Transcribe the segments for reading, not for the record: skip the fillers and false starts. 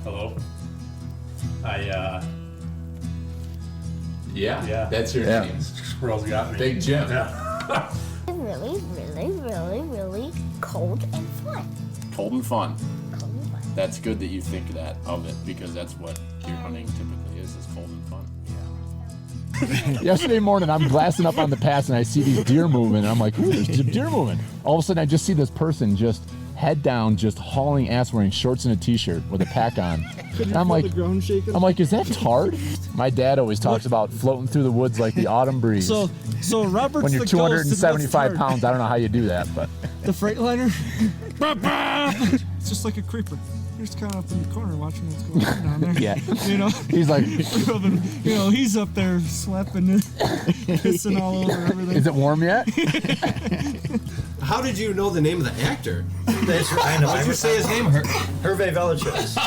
Hello. Yeah, that's your name. Squirrels got me. Big Jim. Yeah. Really cold and fun. Cold and fun. Cold and fun. That's good that you think that of it, because that's what deer hunting typically is cold and fun. Yesterday morning, I'm glassing up on the pass, and I see these deer moving, and I'm like, ooh, there's some deer moving. All of a sudden, I just see this person just head down, just hauling ass, wearing shorts and a t-shirt with a pack on. And I'm like, is that Tard? My dad always talks about floating through the woods like the autumn breeze. So Robert's when you're the 275 pounds, I don't know how you do that, but the Freightliner. It's just like a creeper. You're just kind of up in the corner watching what's going on down there. Yeah. You know, he's like, he's up there slapping, pissing all over everything. Is it warm yet? How did you know the name of the actor? I know. How did you say his name? Hervé Villechaize.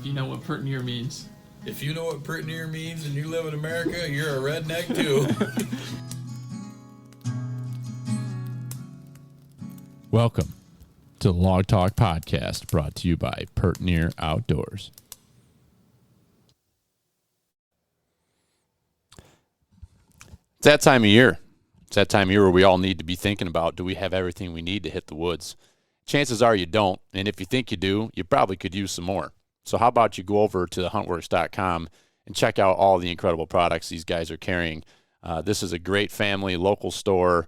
You know what pertinier means. If you know what pertinier means and you live in America, you're a redneck too. Welcome to the Log Talk Podcast, brought to you by Pertinier Outdoors. It's that time of year. It's that time of year where we all need to be thinking about, do we have everything we need to hit the woods? Chances are you don't, and if you think you do, you probably could use some more. So how about you go over to thehuntworks.com and check out all the incredible products these guys are carrying. This is a great family, local store.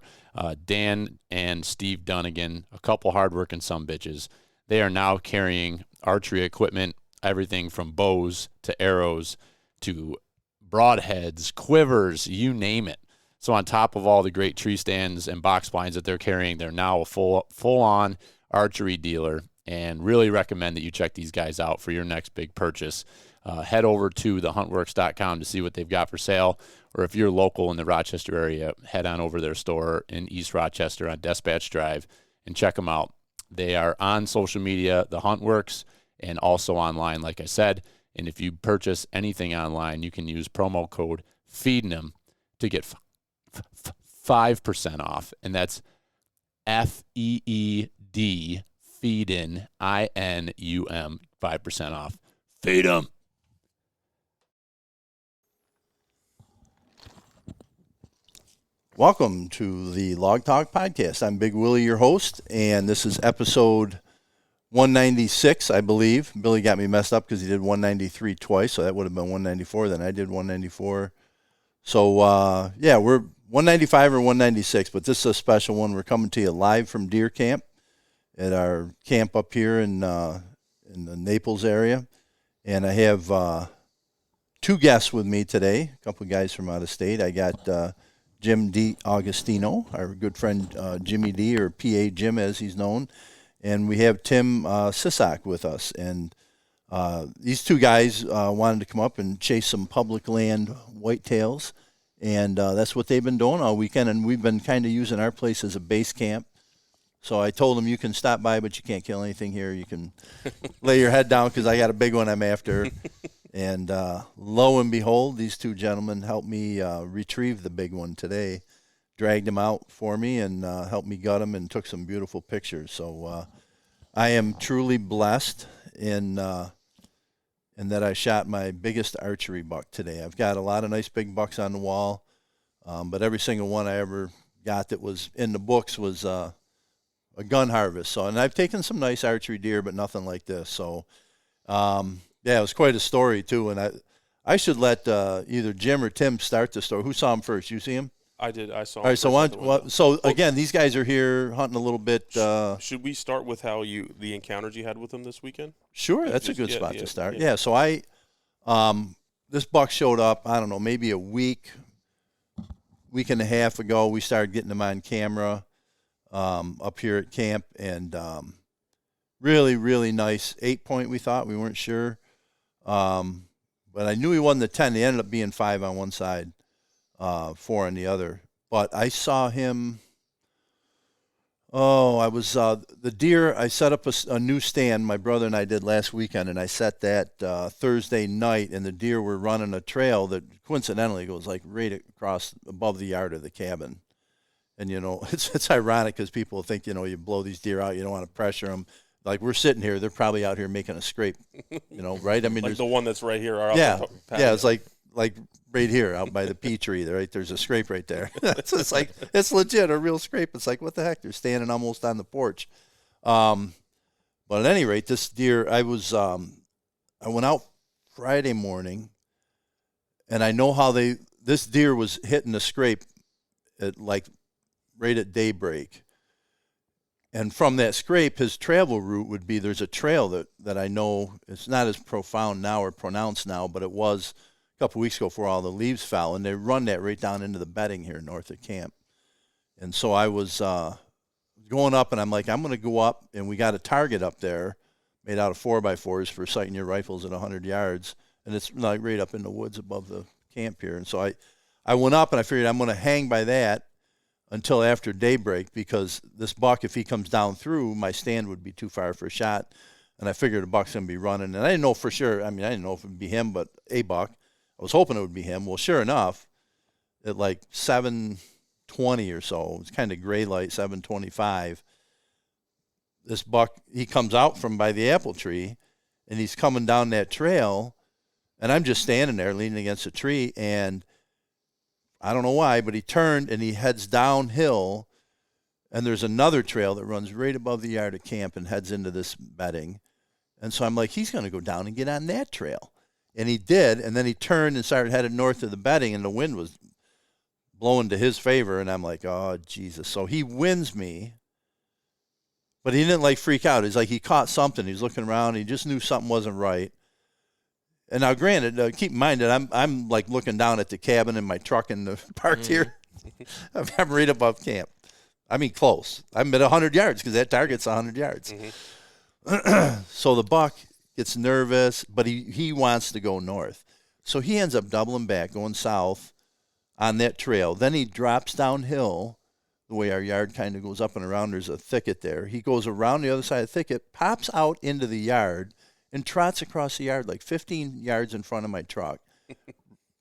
Dan and Steve Dunnigan, a couple hardworking sumbitches. They are now carrying archery equipment, everything from bows to arrows to broadheads, quivers, you name it. So on top of all the great tree stands and box blinds that they're carrying, they're now a full-on archery dealer, and really recommend that you check these guys out for your next big purchase. Head over to thehuntworks.com to see what they've got for sale, or if you're local in the Rochester area, head on over to their store in East Rochester on Dispatch Drive and check them out. They are on social media, The Huntworks, and also online, like I said. And if you purchase anything online, you can use promo code FEEDIN'Em to get 5% off, and that's FEED, FEEDIN, INUM, 5% off. Feed 'em. Welcome to the Log Talk Podcast. I'm Big Willie, your host, and this is episode 196, I believe. Billy got me messed up because he did 193 twice, so that would have been 194. Then I did 194. So, we're 195 or 196, but this is a special one. We're coming to you live from deer camp at our camp up here in the Naples area. And I have two guests with me today, a couple of guys from out of state. I got Jim D. Augustino, our good friend Jimmy D, or PA Jim as he's known. And we have Tim Sissock with us. And these two guys wanted to come up and chase some public land whitetails. And that's what they've been doing all weekend. And we've been kind of using our place as a base camp. So I told them, you can stop by, but you can't kill anything here. You can lay your head down because I got a big one I'm after. And lo and behold, these two gentlemen helped me retrieve the big one today, dragged him out for me, and helped me gut him and took some beautiful pictures. So I am truly blessed in that I shot my biggest archery buck today. I've got a lot of nice big bucks on the wall, but every single one I ever got that was in the books was a gun harvest. So, and I've taken some nice archery deer, but nothing like this. So, it was quite a story too. And I should let either Jim or Tim start the story. Who saw him first? You see him? I did. I saw him. All right. So again, these guys are here hunting a little bit. Should we start with the encounters you had with them this weekend? Sure, that's a good spot to start. Yeah. So I, this buck showed up. I don't know, maybe a week and a half ago. We started getting him on camera. Up here at camp, and really, really nice 8-point. We thought, we weren't sure, but I knew he wasn't the 10. He ended up being 5 on one side, 4 on the other. But I saw him. I was the deer. I set up a new stand. My brother and I did last weekend, and I set that Thursday night. And the deer were running a trail that coincidentally goes like right across above the yard of the cabin. And, it's ironic because people think, you blow these deer out, you don't want to pressure them. Like we're sitting here, they're probably out here making a scrape, right? I mean, Like the one that's right here. It's like right here out by the pea tree, right? There's a scrape right there. It's like, it's legit, a real scrape. It's like, what the heck? They're standing almost on the porch. But at any rate, this deer, I went out Friday morning, and I know how this deer was hitting the scrape at right at daybreak. And from that scrape, his travel route would be, there's a trail that I know, it's not as profound now or pronounced now, but it was a couple weeks ago before all the leaves fell, and they run that right down into the bedding here north of camp. And so I was going up, and I'm like, I'm going to go up, and we got a target up there made out of 4x4s for sighting your rifles at 100 yards, and it's like right up in the woods above the camp here. And so I went up, and I figured I'm going to hang by that until after daybreak, because this buck, if he comes down through, my stand would be too far for a shot, and I figured the buck's going to be running. And I didn't know for sure. I mean, I didn't know if it would be him, but a buck. I was hoping it would be him. Well, sure enough, at like 7:20 or so, it was kind of gray light, 7:25, this buck, he comes out from by the apple tree, and he's coming down that trail, and I'm just standing there leaning against a tree, and I don't know why, but he turned and he heads downhill, and there's another trail that runs right above the yard of camp and heads into this bedding. And so I'm like, he's going to go down and get on that trail. And he did, and then he turned and started headed north of the bedding, and the wind was blowing to his favor, and I'm like, oh, Jesus. So he wins me, but he didn't freak out. It's like he caught something. He was looking around. He just knew something wasn't right. And now, granted, keep in mind that I'm looking down at the cabin in my truck in the parked here. I'm right above camp. I mean, close. I'm at 100 yards because that target's 100 yards. So the buck gets nervous, but he wants to go north. So he ends up doubling back, going south on that trail. Then he drops downhill the way our yard kind of goes up and around. There's a thicket there. He goes around the other side of the thicket, pops out into the yard, and trots across the yard 15 yards in front of my truck,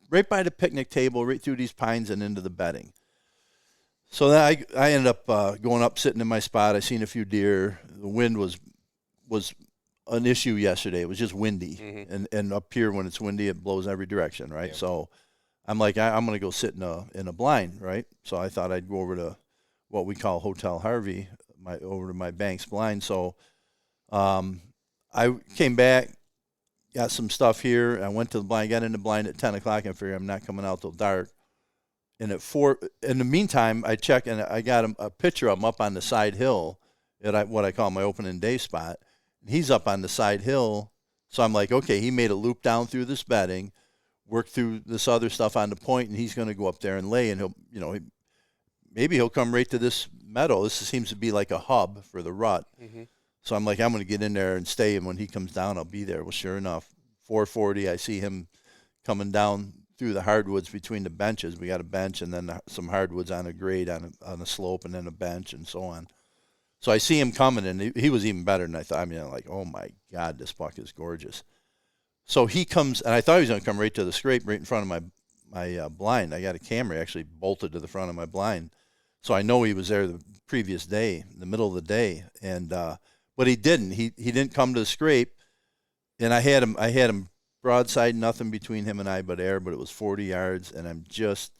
right by the picnic table, right through these pines and into the bedding. So then I ended up going up, sitting in my spot. I seen a few deer. The wind was an issue yesterday. It was just windy, and up here when it's windy, it blows every direction, right? Yeah. So I'm like, I'm going to go sit in a blind, right? So I thought I'd go over to what we call Hotel Harvey, over to my bank's blind. So I came back, got some stuff here. I went to the blind, got in the blind at 10 o'clock, and figured I'm not coming out till dark. And at 4, in the meantime, I checked, and I got a picture of him up on the side hill at what I call my opening day spot. And he's up on the side hill, so I'm like, okay, he made a loop down through this bedding, worked through this other stuff on the point, and he's going to go up there and lay, and maybe he'll come right to this meadow. This seems to be like a hub for the rut. So I'm like, I'm going to get in there and stay, and when he comes down, I'll be there. Well, sure enough, 4:40, I see him coming down through the hardwoods between the benches. We got a bench and then some hardwoods on a grade on a slope, and then a bench and so on. So I see him coming, and he was even better than I thought. I mean, oh, my God, this buck is gorgeous. So he comes, and I thought he was going to come right to the scrape right in front of my blind. I got a camera actually bolted to the front of my blind. So I know he was there the previous day, in the middle of the day. And but he didn't. He didn't come to the scrape, and I had him broadside, nothing between him and I but air, but it was 40 yards, and I'm just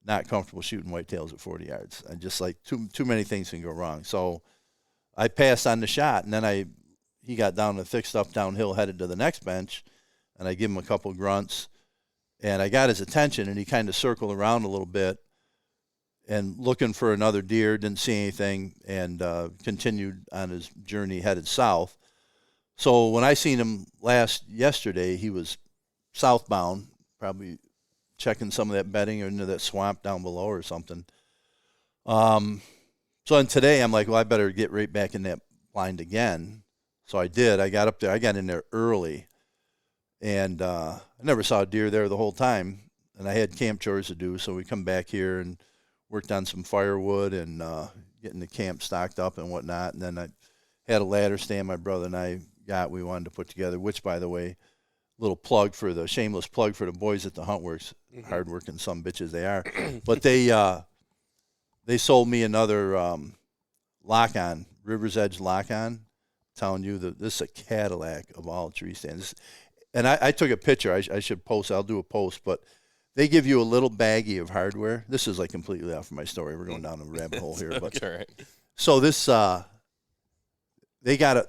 not comfortable shooting whitetails at 40 yards. I just too many things can go wrong. So I passed on the shot, and then he got down the thick stuff downhill, headed to the next bench, and I give him a couple grunts, and I got his attention, and he kind of circled around a little bit and looking for another deer, didn't see anything, and continued on his journey headed south. So when I seen him yesterday, he was southbound, probably checking some of that bedding or into that swamp down below or something. So then today I'm like, well, I better get right back in that blind again. So I did. I got up there. I got in there early, and I never saw a deer there the whole time, and I had camp chores to do. So we come back here and worked on some firewood and getting the camp stocked up and whatnot. And then I had a ladder stand my brother and I we wanted to put together, which, by the way, shameless plug for the boys at the Hunt Works, hard-working some bitches they are. But they they sold me another lock-on, River's Edge lock-on, telling you that this is a Cadillac of all tree stands. And I took a picture. I should post. I'll do a post. But they give you a little baggie of hardware. This is like completely off of my story. We're going down a rabbit hole here. But All right. so this, they got a.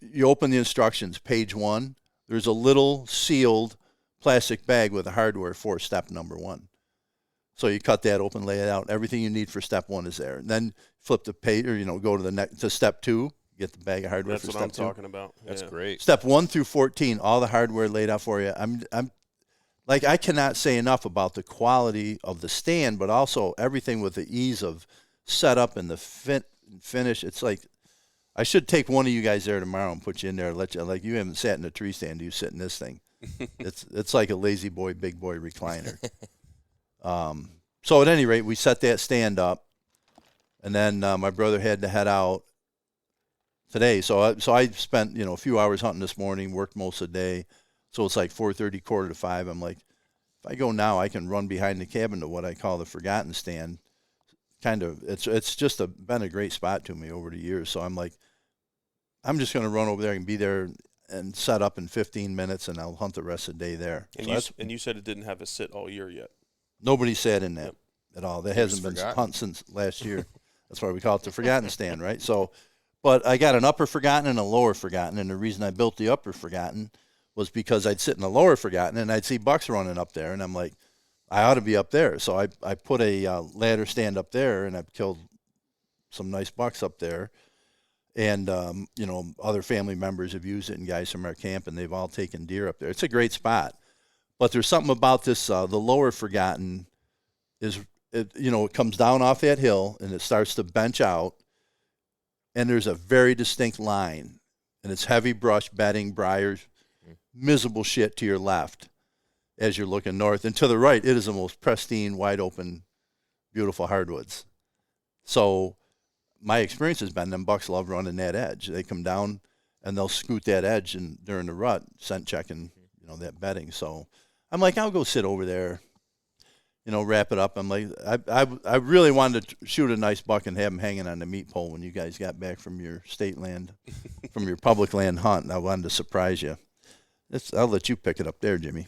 You open the instructions, page 1. There's a little sealed plastic bag with the hardware for step number 1. So you cut that open, lay it out. Everything you need for step 1 is there. And then flip the page, or go to the next to step 2. Get the bag of hardware That's for what step I'm 2. talking about. That's great. Step 1 through 14, all the hardware laid out for you. I'm like, I cannot say enough about the quality of the stand, but also everything with the ease of setup and the finish. It's like, I should take one of you guys there tomorrow and put you in there and let you, like, you haven't sat in a tree stand, you sit in this thing. It's like a lazy boy, big boy recliner. So at any rate, we set that stand up, and then my brother had to head out today. So I spent, a few hours hunting this morning, worked most of the day. So it's like 4:30, 4:45. I'm like, if I go now, I can run behind the cabin to what I call the forgotten stand. Kind of, it's just been a great spot to me over the years. So I'm like, I'm just going to run over there and be there and set up in 15 minutes, and I'll hunt the rest of the day there. And, So you said it didn't have a sit all year yet. nobody sat in that at all. That hasn't been forgotten. hunted since last year. That's why we call it the forgotten stand, right? So, but I got an upper forgotten and a lower forgotten, and the reason I built the upper forgotten was because I'd sit in the lower forgotten and I'd see bucks running up there, and I'm like, I ought to be up there. So I put a ladder stand up there, and I've killed some nice bucks up there. And, other family members have used it, and guys from our camp, and they've all taken deer up there. It's a great spot. But there's something about this, the lower forgotten it comes down off that hill, and it starts to bench out, and there's a very distinct line. And it's heavy brush, bedding, briars, miserable shit to your left as you're looking north. And to the right, it is the most pristine, wide open, beautiful hardwoods. So my experience has been them bucks love running that edge. They come down and they'll scoot that edge and during the rut, scent checking, that bedding. So I'm like, I'll go sit over there, wrap it up. I'm like, I really wanted to shoot a nice buck and have him hanging on the meat pole when you guys got back from your state land, from your public land hunt. I wanted to surprise you. I'll let you pick it up there, Jimmy.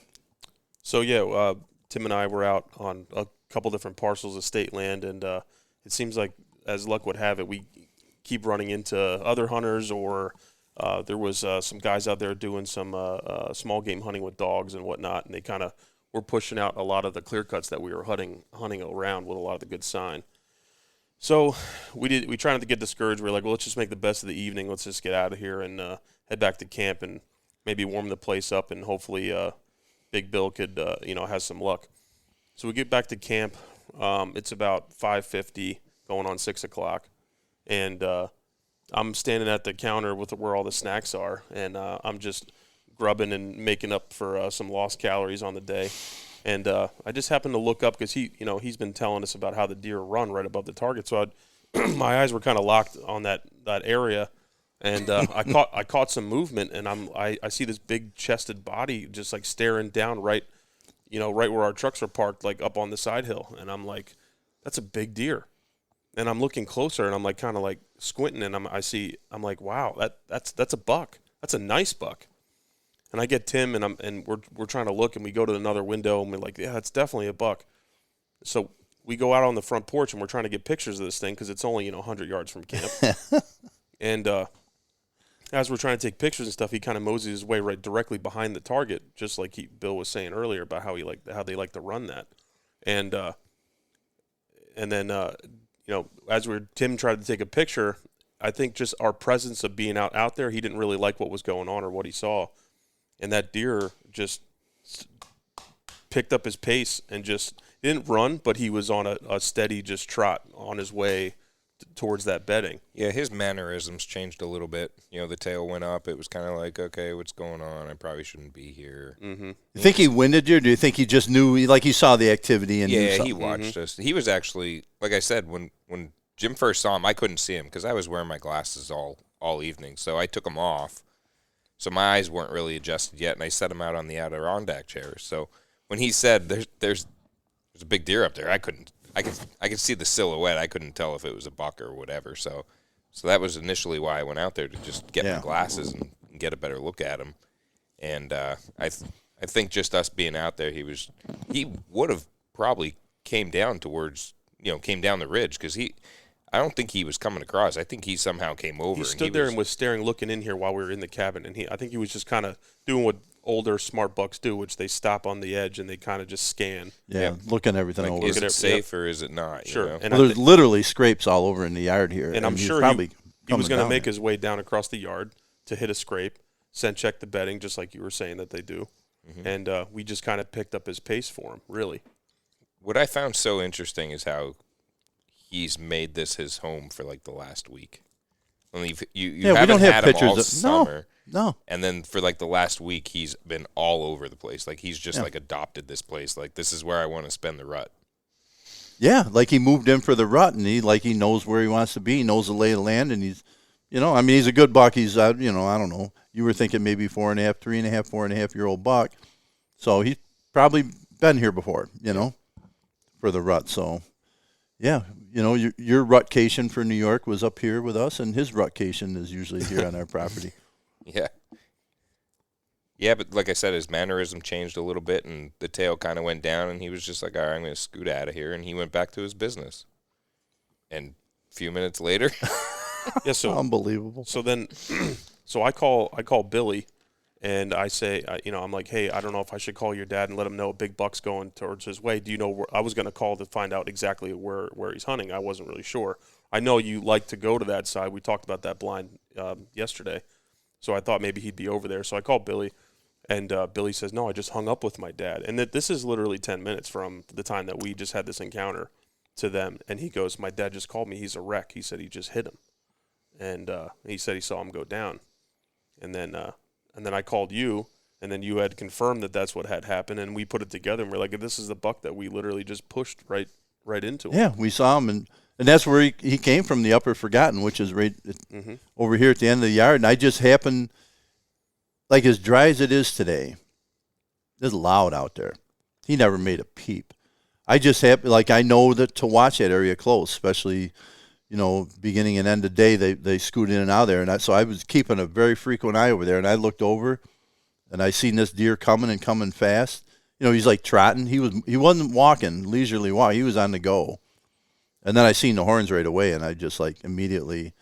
So, yeah, Tim and I were out on a couple different parcels of state land, and it seems like, as luck would have it, we keep running into other hunters, or there was some guys out there doing some small game hunting with dogs and whatnot, and they kind of were pushing out a lot of the clear cuts that we were hunting around with a lot of the good sign. So we tried not to get discouraged. We were like, well, let's just make the best of the evening. Let's just get out of here and head back to camp and maybe warm the place up, and hopefully Big Bill could, has some luck. So we get back to camp. It's about 5:50, going on 6 o'clock, and I'm standing at the counter with where all the snacks are, and I'm just grubbing and making up for some lost calories on the day. And I just happened to look up because he's been telling us about how the deer run right above the target. So my eyes were kind of locked on that area. And I caught some movement, and I see this big chested body just like staring down right where our trucks are parked, like up on the side hill. And I'm like, that's a big deer. And I'm looking closer, and I'm like kind of like squinting, and I'm like, wow, that's a buck. That's a nice buck. And I get Tim, and we're trying to look, and we go to another window, and we're like, yeah, it's definitely a buck. So we go out on the front porch, and we're trying to get pictures of this thing because it's only 100 yards from camp. And as we're trying to take pictures and stuff, he kind of moseys his way right directly behind the target, just like Bill was saying earlier about how they like to run that. And then as Tim tried to take a picture, I think just our presence of being out there, he didn't really like what was going on or what he saw, and that deer just picked up his pace and just didn't run, but he was on a steady just trot on his way towards that bedding. Yeah, his mannerisms changed a little bit. The tail went up. It was kind of like, okay, what's going on? I probably shouldn't be here. Mm-hmm. You think he winded you, or do you think he just knew, like he saw the activity and knew Yeah, something? he watched us. He was actually, like I said, when Jim first saw him, I couldn't see him because I was wearing my glasses all evening. So I took them off. So my eyes weren't really adjusted yet, and I set him out on the Adirondack chairs. So when he said there's a big deer up there, I couldn't I could see the silhouette. I couldn't tell if it was a buck or whatever. So that was initially why I went out there, to just get my glasses and get a better look at him. And I think just us being out there, he would have probably came down the ridge, because I don't think he was coming across. I think he somehow came over. He stood there and was staring, looking in here while we were in the cabin, and I think he was just kind of doing what older smart bucks do, which they stop on the edge and they kind of just scan. Yeah, looking everything over. Is it safe or is it not? Sure. You know? And there's literally scrapes all over in the yard here. And I'm sure he was going to make his way down across the yard to hit a scrape, check the bedding, just like you were saying that they do. Mm-hmm. And we just kind of picked up his pace for him, really. What I found so interesting is how he's made this his home for like the last week. I mean, you haven't had him all summer. No. And then for like the last week, he's been all over the place. Like he's just like adopted this place. Like, this is where I want to spend the rut. Yeah, like he moved in for the rut, and he knows where he wants to be. He knows the lay of the land, and he's a good buck. He's I don't know. You were thinking maybe 4.5, 3.5, 4.5-year-old buck. So he's probably been here before, for the rut. So, yeah, your rutcation for New York was up here with us, and his rutcation is usually here on our property. Yeah. Yeah, but like I said, his mannerism changed a little bit, and the tail kind of went down, and he was just like, all right, I'm going to scoot out of here, and he went back to his business. And a few minutes later. Yeah, so unbelievable. So then, so I call Billy, and I say, I'm like, hey, I don't know if I should call your dad and let him know a big buck's going towards his way. Do you know where? I was going to call to find out exactly where he's hunting. I wasn't really sure. I know you like to go to that side. We talked about that blind yesterday. So I thought maybe he'd be over there. So I called Billy, and Billy says, no, I just hung up with my dad. And this is literally 10 minutes from the time that we just had this encounter to them. And he goes, my dad just called me. He's a wreck. He said he just hit him. And he said he saw him go down. And then I called you, and then you had confirmed that that's what had happened. And we put it together, and we're like, this is the buck that we literally just pushed right into him. Yeah, we saw him, and that's where he came from, the Upper Forgotten, which is right over here at the end of the yard. And I just happened, like as dry as it is today, it's loud out there. He never made a peep. I just happened, like I know that to watch that area close, especially, beginning and end of day, they scoot in and out of there. And so I was keeping a very frequent eye over there, and I looked over, and I seen this deer coming fast. He's like trotting. He wasn't walking, leisurely walk. He was on the go. And then I seen the horns right away, and I just like immediately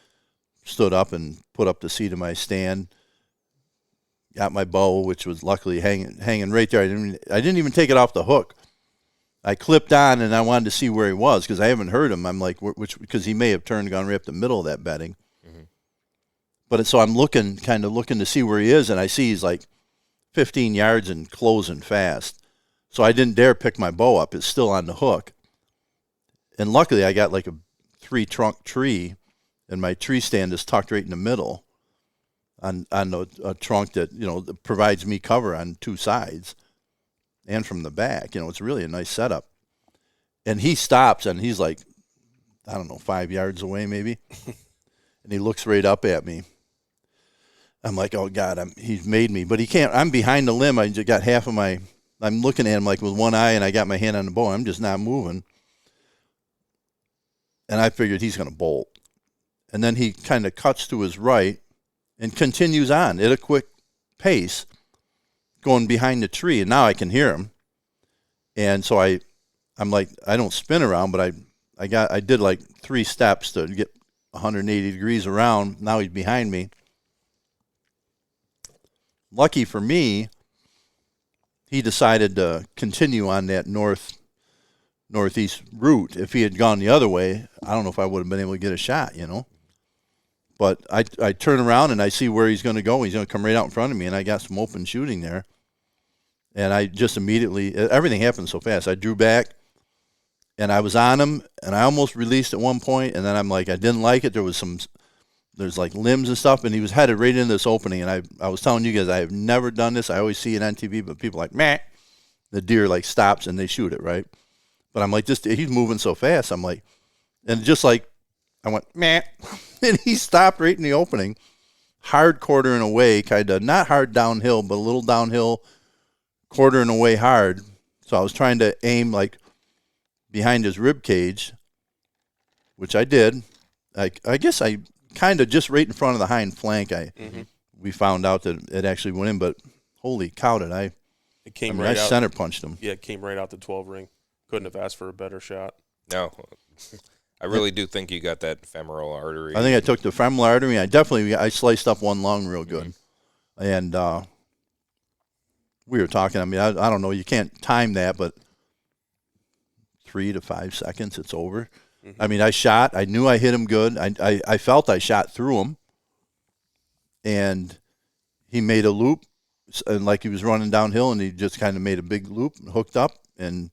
stood up and put up the seat of my stand, got my bow, which was luckily hanging right there. I didn't even take it off the hook. I clipped on, and I wanted to see where he was because I haven't heard him. I'm like, because he may have turned and gone right up the middle of that bedding. Mm-hmm. But so I'm looking to see where he is, and I see he's like 15 yards and closing fast. So I didn't dare pick my bow up. It's still on the hook. And luckily, I got like a 3-trunk tree, and my tree stand is tucked right in the middle on a trunk that provides me cover on two sides and from the back. It's really a nice setup. And he stops, and he's like, I don't know, 5 yards away maybe, and he looks right up at me. I'm like, oh God, he's made me, but he can't. I'm behind the limb. I just got half of my. I'm looking at him like with one eye, and I got my hand on the bow. I'm just not moving. And I figured he's going to bolt. And then he kind of cuts to his right and continues on at a quick pace, going behind the tree. And now I can hear him. And so I'm like, I don't spin around, but I did like 3 steps to get 180 degrees around. Now he's behind me. Lucky for me, he decided to continue on that northeast route. If he had gone the other way, I don't know if I would have been able to get a shot, But I turn around and I see where he's going to go. He's going to come right out in front of me, and I got some open shooting there. And I just immediately, everything happened so fast. I drew back, and I was on him, and I almost released at one point, and then I'm like, I didn't like it. There's like limbs and stuff, and he was headed right into this opening. And I was telling you guys, I have never done this. I always see it on TV, but people are like, meh. The deer like stops and they shoot it, right? But I'm like, he's moving so fast. I'm like, and just like, I went, meh. And he stopped right in the opening, hard quartering away, kind of, not hard downhill, but a little downhill, quartering away hard. So I was trying to aim like behind his rib cage, which I did. I guess I kind of just right in front of the hind flank. We found out that it actually went in, but holy cow, did I! It came I center punched him. Yeah, it came right out the 12 ring. Couldn't have asked for a better shot. No, I really do think you got that femoral artery. I think I took the femoral artery. I sliced up one lung real good, and we were talking. I mean, I don't know. You can't time that, but 3 to 5 seconds, it's over. I mean, I shot. I knew I hit him good. I felt I shot through him, and he made a loop, and like he was running downhill, and he just kind of made a big loop, and hooked up, and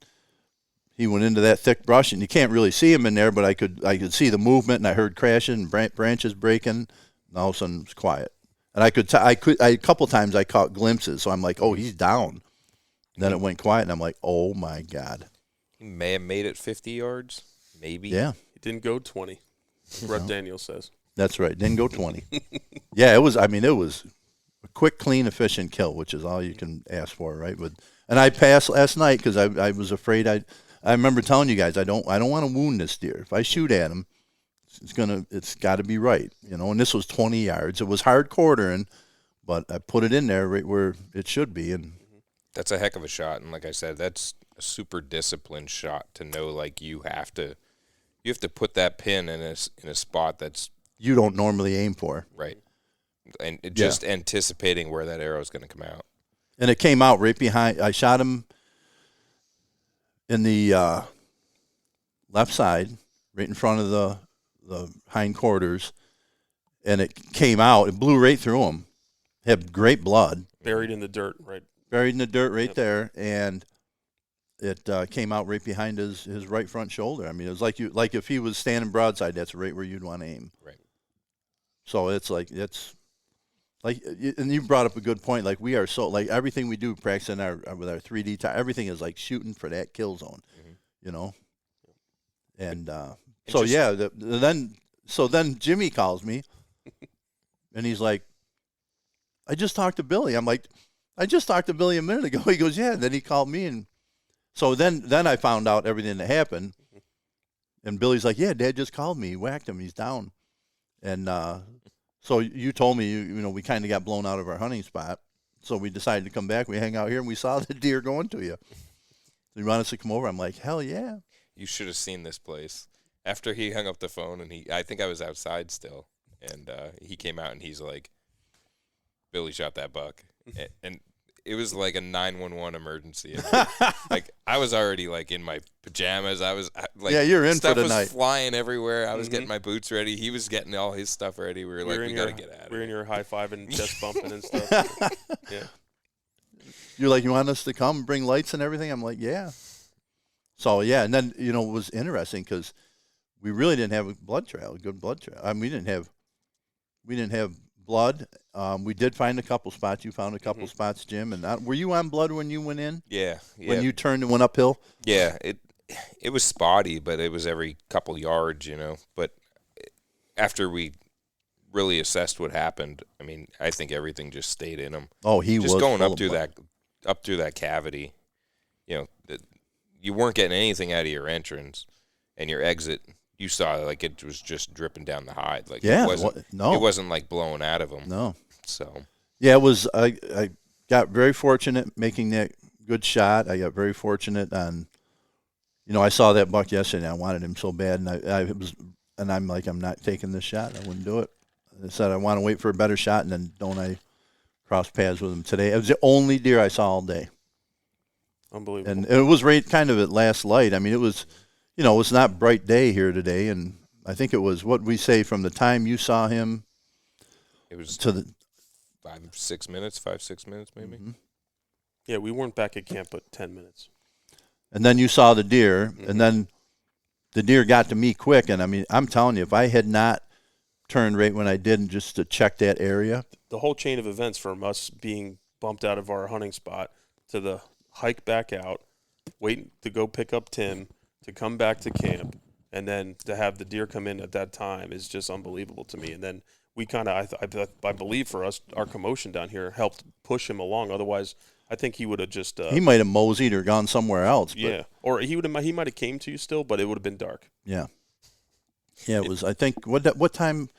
he went into that thick brush, and you can't really see him in there, but I could see the movement, and I heard crashing, and branches breaking, and all of a sudden it was quiet. And a couple times I caught glimpses, so I'm like, oh, he's down. Then it went quiet, and I'm like, oh my God. He may have made it 50 yards, maybe. Yeah. It didn't go 20. Brett Daniels says. That's right. Didn't go 20. Yeah, it was a quick, clean, efficient kill, which is all you can ask for, right? And I passed last night because I was afraid. I remember telling you guys I don't want to wound this deer. If I shoot at him, it's got to be right, you know. And this was 20 yards. It was hard quartering, but I put it in there right where it should be. And that's a heck of a shot. And like I said, that's a super disciplined shot to know. Like you have to put that pin in a spot that's you don't normally aim for, right? And just anticipating where that arrow is going to come out. And it came out right behind. I shot him in the left side, right in front of the hind quarters, and it came out. It blew right through him. Had great blood. Buried in the dirt, right? Buried in the dirt right there, and it came out right behind his right front shoulder. I mean, it was like if he was standing broadside, that's right where you'd want to aim. Right. So it's like, and you brought up a good point. Like we are so, like everything we do practicing with our 3D time, everything is like shooting for that kill zone, you know? And then Jimmy calls me and he's like, I just talked to Billy. I'm like, I just talked to Billy a minute ago. He goes, yeah. And then he called me. And so then I found out everything that happened. And Billy's like, yeah, Dad just called me. He whacked him. He's down. And so you told me, you know, we kind of got blown out of our hunting spot. So we decided to come back. We hang out here, and we saw the deer going to you. So you want us to come over? I'm like, hell yeah. You should have seen this place. After he hung up the phone, and I think I was outside still, and he came out, and he's like, Billy shot that buck. And it was like a 911 emergency. Like I was already like in my pajamas. I was like, yeah, you're in stuff for the was night. Flying everywhere. I was getting my boots ready. He was getting all his stuff ready. We were like, we got to get out of here. We're in your high five and chest bumping and stuff. Yeah. You're like, you want us to come bring lights and everything? I'm like, yeah. So yeah, and then, you know, it was interesting because we really didn't have a good blood trail. I mean, we didn't have blood. We did find a couple spots. You found a couple spots, Jim. And were you on blood when you went in? Yeah. When you turned and went uphill? Yeah. It was spotty, but it was every couple yards, you know. But after we really assessed what happened, I mean, I think everything just stayed in him. Oh, he just was going full up through that cavity. You know, you weren't getting anything out of your entrance, and your exit. You saw like it was just dripping down the hide. Like yeah, it wasn't like blowing out of him. No. So yeah, it was. I got very fortunate making that good shot. I got very fortunate on. You know, I saw that buck yesterday. And I wanted him so bad, and I'm like, I'm not taking this shot. I wouldn't do it. I said I want to wait for a better shot, and then don't I cross paths with him today? It was the only deer I saw all day. Unbelievable. And it was right kind of at last light. I mean, it was. You know, it's not bright day here today, and I think it was what we say from the time you saw him. It was to the 5-6 minutes maybe. Mm-hmm. Yeah, we weren't back at camp but 10 minutes. And then you saw the deer, and then the deer got to me quick. And I mean, I'm telling you, if I had not turned right when I did, just to check that area, the whole chain of events from us being bumped out of our hunting spot to the hike back out, wait to go pick up Tim. To come back to camp and then to have the deer come in at that time is just unbelievable to me. And then we kind of, I believe for us, our commotion down here helped push him along. Otherwise, I think he would have just. He might have moseyed or gone somewhere else. But yeah, or he might have came to you still, but it would have been dark. Yeah. Yeah, it was. I think what time.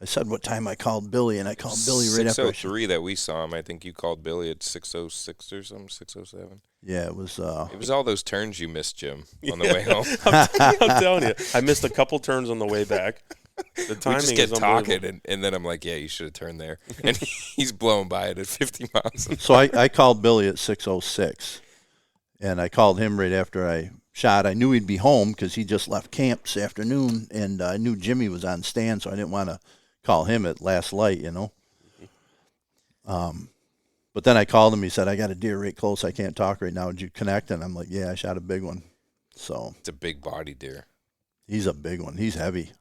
I said what time I called Billy, and I called Billy right after. 6:03 that we saw him. I think you called Billy at 6:06 or something, 6:07. Yeah, it was. It was all those turns you missed, Jim, on the way home. I'm telling you, I missed a couple turns on the way back. The timing we just get is talking, and then I'm like, yeah, you should have turned there. And he's blowing by it at 50 miles. So I called Billy at 6:06, and I called him right after I shot. I knew he'd be home because he just left camp this afternoon, and I knew Jimmy was on stand, so I didn't want to call him at last light, you know. But then I called him. He said, I got a deer right close. I can't talk right now. Did you connect? And I'm like, yeah, I shot a big one. So it's a big body deer. He's a big one. He's heavy.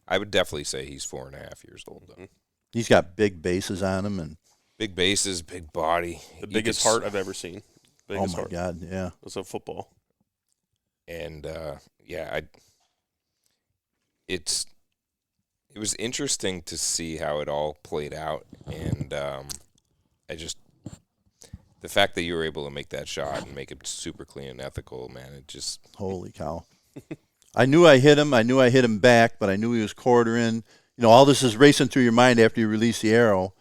I would definitely say he's 4.5 years old, though. He's got big bases on him. And big bases, big body. The biggest heart I've ever seen. Biggest oh, my God, yeah. It's a football. And, yeah, it was interesting to see how it all played out. And the fact that you were able to make that shot and make it super clean and ethical, man, it just. Holy cow. I knew I hit him. I knew I hit him back, but I knew he was quartering. You know, all this is racing through your mind after you release the arrow.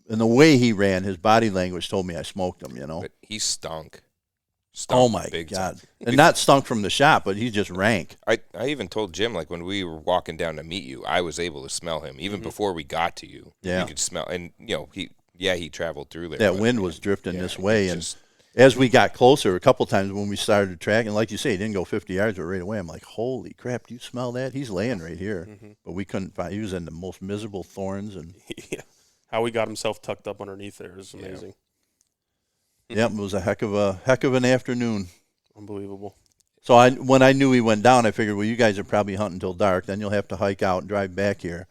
And the way he ran, his body language told me I smoked him, you know. But he stunk. Oh, my God. And not stunk from the shot, but he just rank. I even told Jim, like, when we were walking down to meet you, I was able to smell him. Even before we got to you, yeah. You could smell. And, you know, he traveled through there. That wind was drifting this way. And as we got closer, a couple times when we started tracking, like you say, he didn't go 50 yards, but right away, I'm like, holy crap, do you smell that? He's laying right here. But we couldn't find, he was in the most miserable thorns. And yeah. How he got himself tucked up underneath there is amazing. Yep, it was a heck of an afternoon. Unbelievable. So when I knew he went down, I figured, well, you guys are probably hunting until dark. Then you'll have to hike out and drive back here.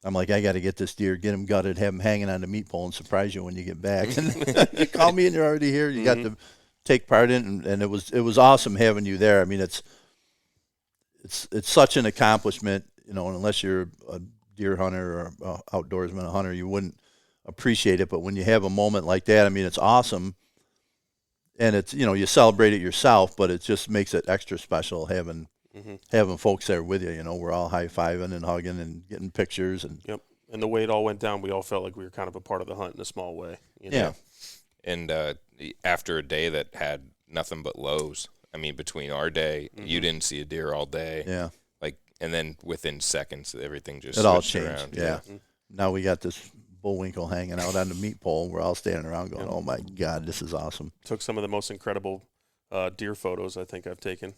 I'm like, I got to get this deer, get him gutted, have him hanging on the meat pole, and surprise you when you get back. And you call me and you're already here. You got to take part in, and it was awesome having you there. I mean, it's such an accomplishment, you know. Unless you're a deer hunter or outdoorsman, a hunter, you wouldn't appreciate it. But when you have a moment like that, I mean, it's awesome. And it's, you know, you celebrate it yourself, but it just makes it extra special having folks there with you. You know, we're all high-fiving and hugging and getting pictures. And yep. And the way it all went down, we all felt like we were kind of a part of the hunt in a small way. You know? Yeah. And after a day that had nothing but lows, I mean, between our day, you didn't see a deer all day. Yeah. Like, and then within seconds, everything just it all switched changed. around. Yeah. Now we got this bullwinkle hanging out on the meat pole. We're all standing around going, oh, my God, this is awesome. Took some of the most incredible deer photos I think I've taken.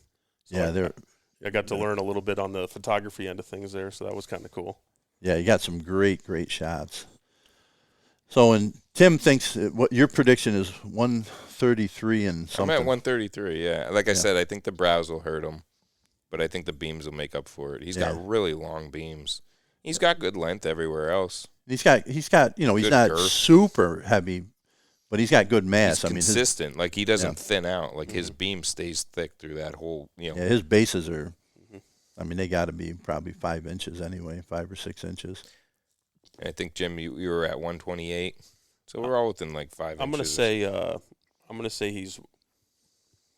So yeah, I got to learn a little bit on the photography end of things there, so that was kind of cool. Yeah, you got some great shots. So, and Tim thinks what your prediction is 133 and something. I'm at 133, yeah. Like I said, I think the brows will hurt him, but I think the beams will make up for it. He's got really long beams. He's got good length everywhere else. He's got you know, he's not girth. Super heavy, but he's got good mass. He's consistent. Like, he doesn't thin out. Like, his beam stays thick through that whole, you know. Yeah, his bases are, I mean, they got to be probably 5 inches anyway, 5 or 6 inches. And I think, Jim, you were at 128. So we're all within like 5 inches. I'm gonna say he's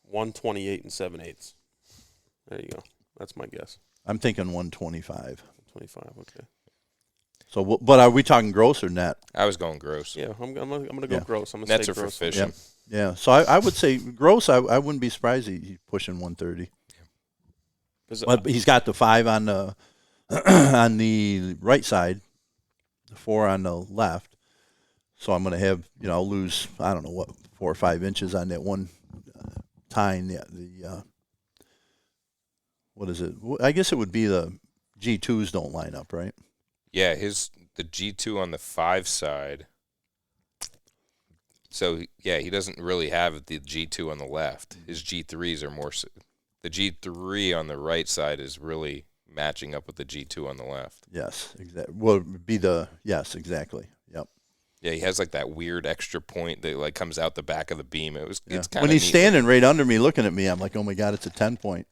128 and 7/8. There you go. That's my guess. I'm thinking 125. 25. Okay. So, but are we talking gross or net? I was going gross. Yeah, I'm gonna go gross. I'm gonna Nets say are gross. for fishing. Yeah. So I would say gross. I wouldn't be surprised he's pushing 130. But he's got the 5 on the on the right side, the 4 on the left. So I'm going to have, you know, I'll lose, I don't know what, 4 or 5 inches on that one tine. What is it? I guess it would be the G2s don't line up, right? Yeah, the G2 on the 5 side. So, yeah, he doesn't really have the G2 on the left. His G3s are more. The G3 on the right side is really matching up with the G2 on the left. Yes, exactly. Well, be the yes, exactly. Yep. Yeah, he has like that weird extra point that like comes out the back of the beam. It's kind of when he's standing right under me, looking at me, I'm like, oh my God, it's a 10 point.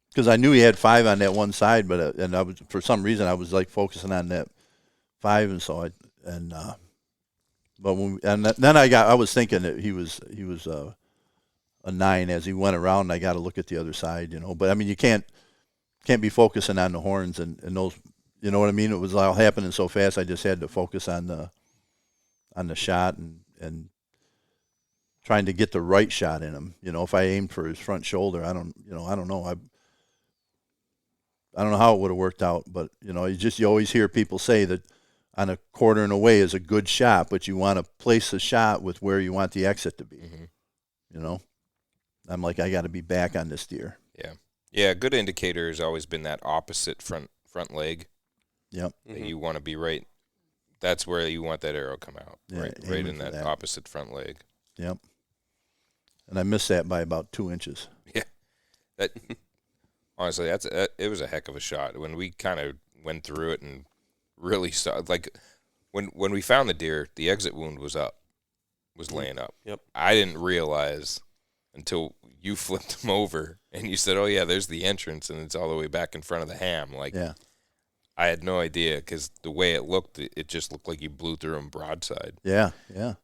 Because I knew he had 5 on that one side, but and I was for some reason I was like focusing on that 5, and so But then I was thinking that he was a 9 as he went around. And I got to look at the other side, But I mean, you can't be focusing on the horns and those. You know what I mean? It was all happening so fast. I just had to focus on the shot and trying to get the right shot in him. If I aimed for his front shoulder, I don't know. I don't know how it would have worked out, but you always hear people say that on a quarter and away is a good shot, but you want to place the shot with where you want the exit to be. Mm-hmm. I'm like, I got to be back on this deer. Yeah. Yeah, a good indicator has always been that opposite front leg. Yep. That you want to be right. That's where you want that arrow come out. Yeah, right in that opposite front leg. Yep. And I missed that by about 2 inches. Yeah. That honestly, it was a heck of a shot. When we kind of went through it and really saw, like, when we found the deer, the exit wound was laying up. Yep. I didn't realize until you flipped him over and you said, "Oh yeah, there's the entrance and it's all the way back in front of the ham." Like, yeah. I had no idea because the way it looked, it just looked like you blew through him broadside. Yeah, yeah.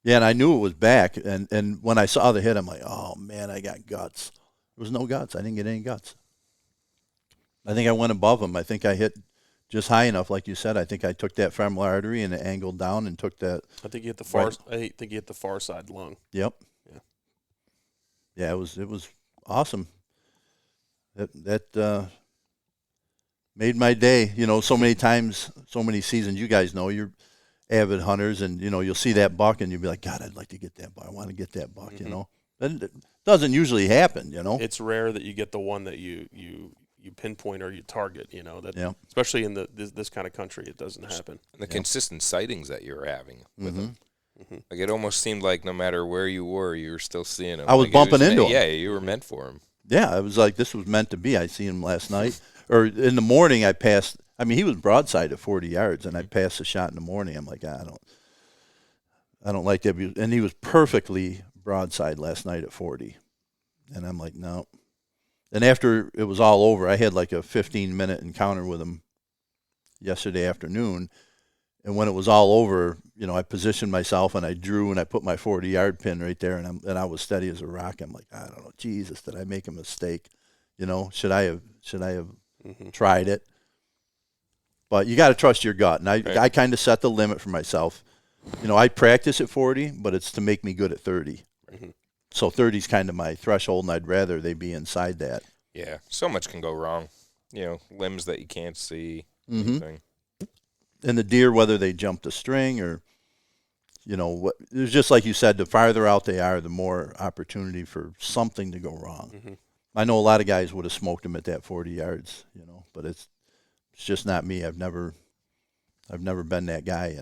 Yeah, and I knew it was back, and when I saw the hit, I'm like, oh, man, I got guts. There was no guts. I didn't get any guts. I think I went above him. I think I hit just high enough, like you said. I think I took that femoral artery and it angled down and took that. I think you hit the far. Right. I think you hit the far side lung. Yep. Yeah. Yeah, it was awesome. That made my day. So many times, so many seasons. You guys know you're avid hunters, and you'll see that buck, and you'll be like, God, I'd like to get that buck. I want to get that buck. Mm-hmm. And it doesn't usually happen. It's rare that you get the one that you pinpoint or you target. That yeah. Especially in this kind of country, it doesn't happen. And the consistent sightings that you were having with mm-hmm. them. Mm-hmm. Like, it almost seemed like no matter where you were still seeing him. I was bumping into him. Yeah, you were meant for him. Yeah, it was like this was meant to be. I seen him last night. Or in the morning, I passed. I mean, he was broadside at 40 yards, and I passed the shot in the morning. I'm like, I don't like that. And he was perfectly broadside last night at 40. And I'm like, no. And after it was all over, I had like a 15-minute encounter with him yesterday afternoon. And when it was all over, I positioned myself and I drew and I put my 40-yard pin right there, and I was steady as a rock. I'm like, I don't know, Jesus, did I make a mistake? Should I have mm-hmm. tried it? But you got to trust your gut, and I kind of set the limit for myself. I practice at 40, but it's to make me good at 30. Mm-hmm. So 30 is kind of my threshold, and I'd rather they be inside that. Yeah, so much can go wrong. Limbs that you can't see. Mm-hmm. And the deer, whether they jump the string or, it's just like you said, the farther out they are, the more opportunity for something to go wrong. Mm-hmm. I know a lot of guys would have smoked them at that 40 yards, but it's just not me. I've never been that guy,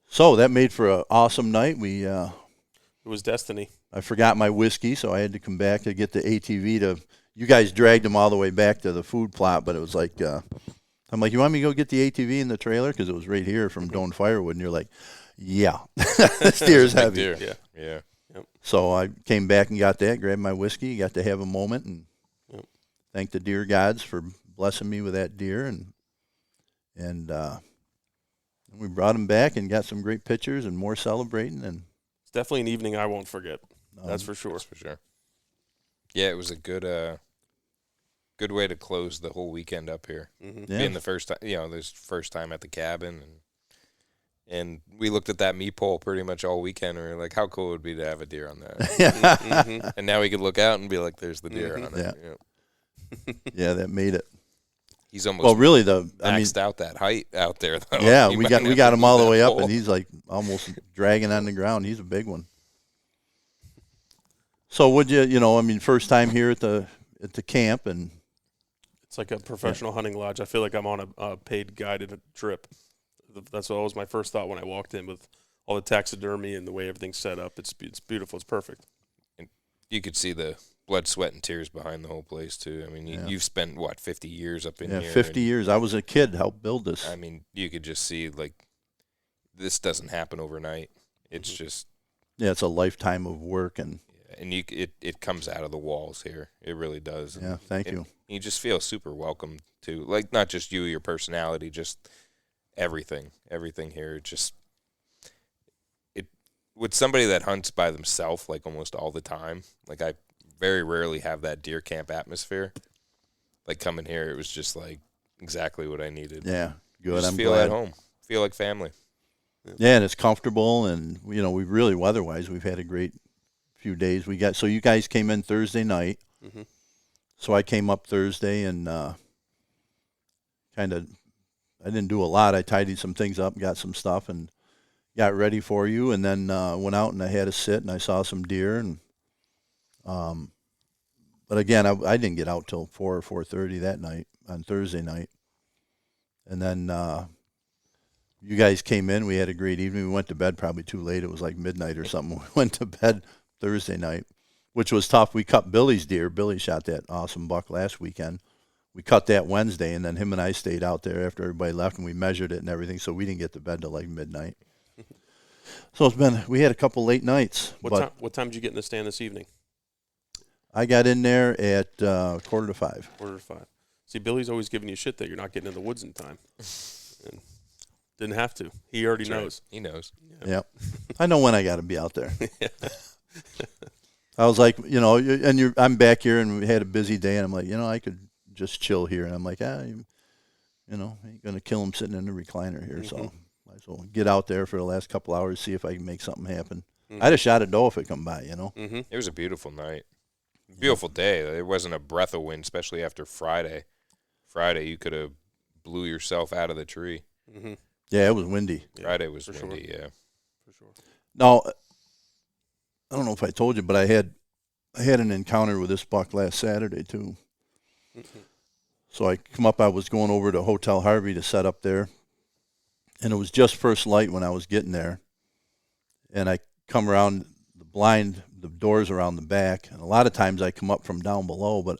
So that made for an awesome night. It was destiny. I forgot my whiskey, so I had to come back to get the ATV to. You guys dragged them all the way back to the food plot, but it was like, I'm like, you want me to go get the ATV in the trailer? Because it was right here from Doan Firewood, and you're like, yeah, this deer's heavy. Deer. Yeah. Yep. So I came back and got that, grabbed my whiskey, got to have a moment, and thank the deer gods for blessing me with that deer, and we brought him back and got some great pictures and more celebrating, and it's definitely an evening I won't forget. That's for sure. That's for sure. Yeah, it was a good way to close the whole weekend up here. Mm-hmm. Yeah. Being the first time, this first time at the cabin, and we looked at that meat pole pretty much all weekend, and we were like, how cool it would be to have a deer on that. Mm-hmm. And now we could look out and be like, there's the deer on it. Yeah. Yeah, that made it. He's almost really maxed out that height out there, though. Yeah, we got him all the way up, and he's like almost dragging on the ground. He's a big one. So would you, first time here at the camp, and it's like a professional hunting lodge. I feel like I'm on a paid guided trip. That's always my first thought when I walked in, with all the taxidermy and the way everything's set up. It's beautiful. It's perfect. And you could see the blood, sweat, and tears behind the whole place too. I mean, you've spent 50 years up in here. 50 years. I was a kid, helped build this. I mean, you could just see this doesn't happen overnight. It's just it's a lifetime of work, and it comes out of the walls here. It really does. Yeah, thank you. You just feel super welcome to, not just you, your personality, just everything here. Just with somebody that hunts by themselves, like almost all the time, like I very rarely have that deer camp atmosphere. Like coming here, it was just like exactly what I needed. Yeah, good. Just I'm feel glad. at home, feel like family. Yeah, and it's comfortable, and we really weather-wise, we've had a great few days. So you guys came in Thursday night. Mm-hmm. So I came up Thursday and I didn't do a lot. I tidied some things up, got some stuff, and got ready for you, and then went out and I had a sit and I saw some deer, and but again I didn't get out till 4 or 4:30 that night on Thursday night, and then you guys came in. We had a great evening. We went to bed probably too late. It was like midnight or something. We went to bed Thursday night, which was tough. We cut Billy's deer. Billy shot that awesome buck last weekend. We cut that Wednesday, and then him and I stayed out there after everybody left, and we measured it and everything, so we didn't get to bed till like midnight. So we had a couple late nights. What time did you get in the stand this evening? I got in there at 4:45. 4:45. See, Billy's always giving you shit that you're not getting in the woods in time. And didn't have to. He already knows. Right. He knows. Yeah. Yep. I know when I got to be out there. I was like, I'm back here, and we had a busy day, and I'm like, I could just chill here. And I'm like, ain't going to kill him sitting in the recliner here, so might as well get out there for the last couple hours, see if I can make something happen. I'd have shot a doe if it come by, It was a beautiful night. Beautiful day. There wasn't a breath of wind, especially after Friday. Friday, you could have blew yourself out of the tree. Mm-hmm. Yeah, it was windy. Friday was windy, sure. yeah. For sure. Now, I don't know if I told you, but I had an encounter with this buck last Saturday too. Mm-hmm. So I come up. I was going over to Hotel Harvey to set up there, and it was just first light when I was getting there. And I come around the blind, the doors around the back, and a lot of times I come up from down below. But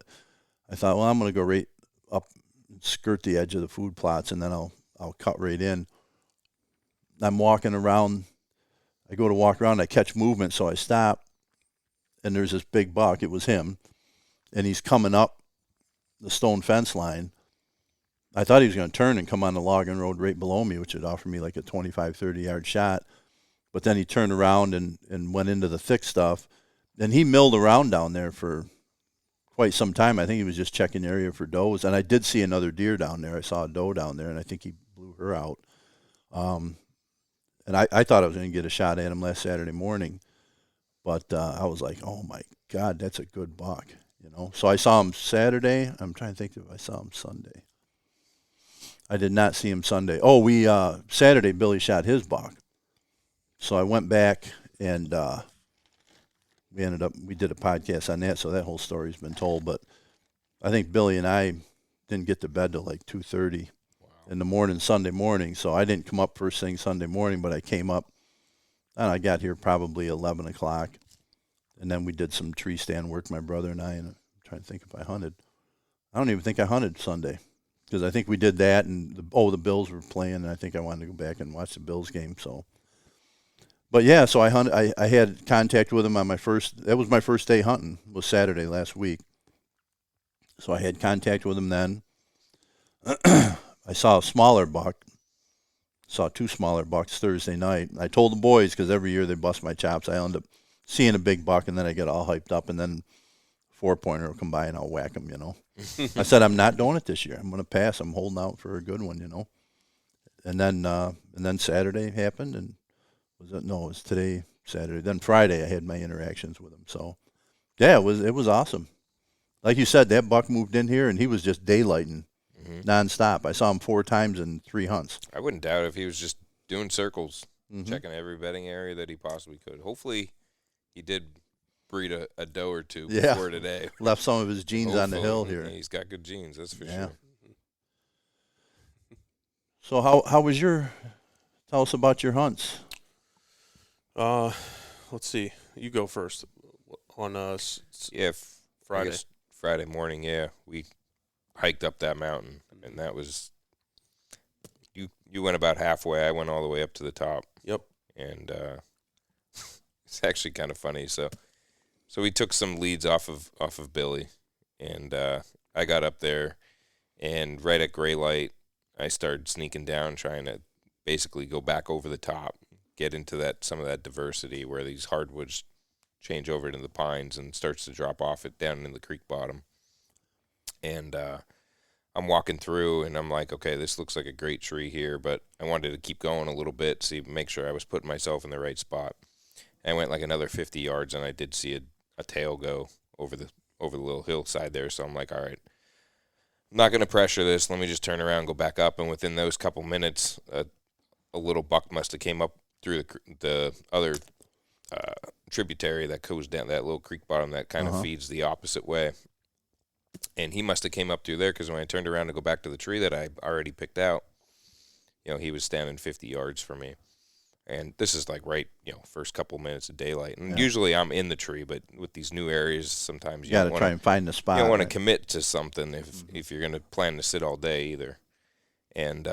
I thought, well, I'm going to go right up, and skirt the edge of the food plots, and then I'll cut right in. I'm walking around. I go to walk around. I catch movement, so I stop. And there's this big buck. It was him, and he's coming up the stone fence line. I thought he was going to turn and come on the logging road right below me, which would offer me like a 25, 30-yard shot. But then he turned around and went into the thick stuff. And he milled around down there for quite some time. I think he was just checking the area for does. And I did see another deer down there. I saw a doe down there, and I think he blew her out. And I thought I was going to get a shot at him last Saturday morning. But I was like, oh, my God, that's a good buck. So I saw him Saturday. I'm trying to think if I saw him Sunday. I did not see him Sunday. Oh, Saturday Billy shot his buck. So I went back and we did a podcast on that, so that whole story's been told. But I think Billy and I didn't get to bed till like 2:30 in the morning, Sunday morning. So I didn't come up first thing Sunday morning, but I came up, and I got here probably 11 o'clock. And then we did some tree stand work, my brother and I, and I'm trying to think if I hunted. I don't even think I hunted Sunday, because I think we did that, and the Bills were playing, and I think I wanted to go back and watch the Bills game. So, but yeah, so I hunted. I had contact with him on that was my first day hunting, was Saturday last week. So I had contact with him then. I saw a smaller buck. Saw two smaller bucks Thursday night. I told the boys, because every year they bust my chops, I end up seeing a big buck, and then I get all hyped up, and then 4-pointer will come by and I'll whack him, I said, I'm not doing it this year. I'm going to pass. I'm holding out for a good one, And then Saturday happened, and it was today, Saturday. Then Friday I had my interactions with him. So, yeah, it was awesome. Like you said, that buck moved in here, and he was just daylighting nonstop. I saw him 4 times in 3 hunts. I wouldn't doubt if he was just doing circles, checking every bedding area that he possibly could. Hopefully he did breed a doe or two before today. Left some of his genes on the hill here. Yeah, he's got good genes, that's for sure. So how was tell us about your hunts. Let's see. You go first. On Friday. Friday morning, yeah. We hiked up that mountain, and that was you went about halfway. I went all the way up to the top. Yep. And it's actually kind of funny. So we took some leads off of Billy, and I got up there, and right at gray light, I started sneaking down, trying to basically go back over the top, get into some of that diversity where these hardwoods change over into the pines and starts to drop off it down in the creek bottom. And I'm walking through, and I'm like, okay, this looks like a great tree here, but I wanted to keep going a little bit, make sure I was putting myself in the right spot. And I went like another 50 yards, and I did see a tail go over the little hillside there. So I'm like, all right, I'm not going to pressure this. Let me just turn around, go back up. And within those couple minutes, a little buck must have came up through the other tributary that goes down that little creek bottom that kind of feeds the opposite way. And he must have came up through there, because when I turned around to go back to the tree that I already picked out, he was standing 50 yards from me. And this is like right, first couple minutes of daylight. And usually I'm in the tree, but with these new areas, sometimes you got to try and find the spot. You don't want to commit to something if you're going to plan to sit all day either. And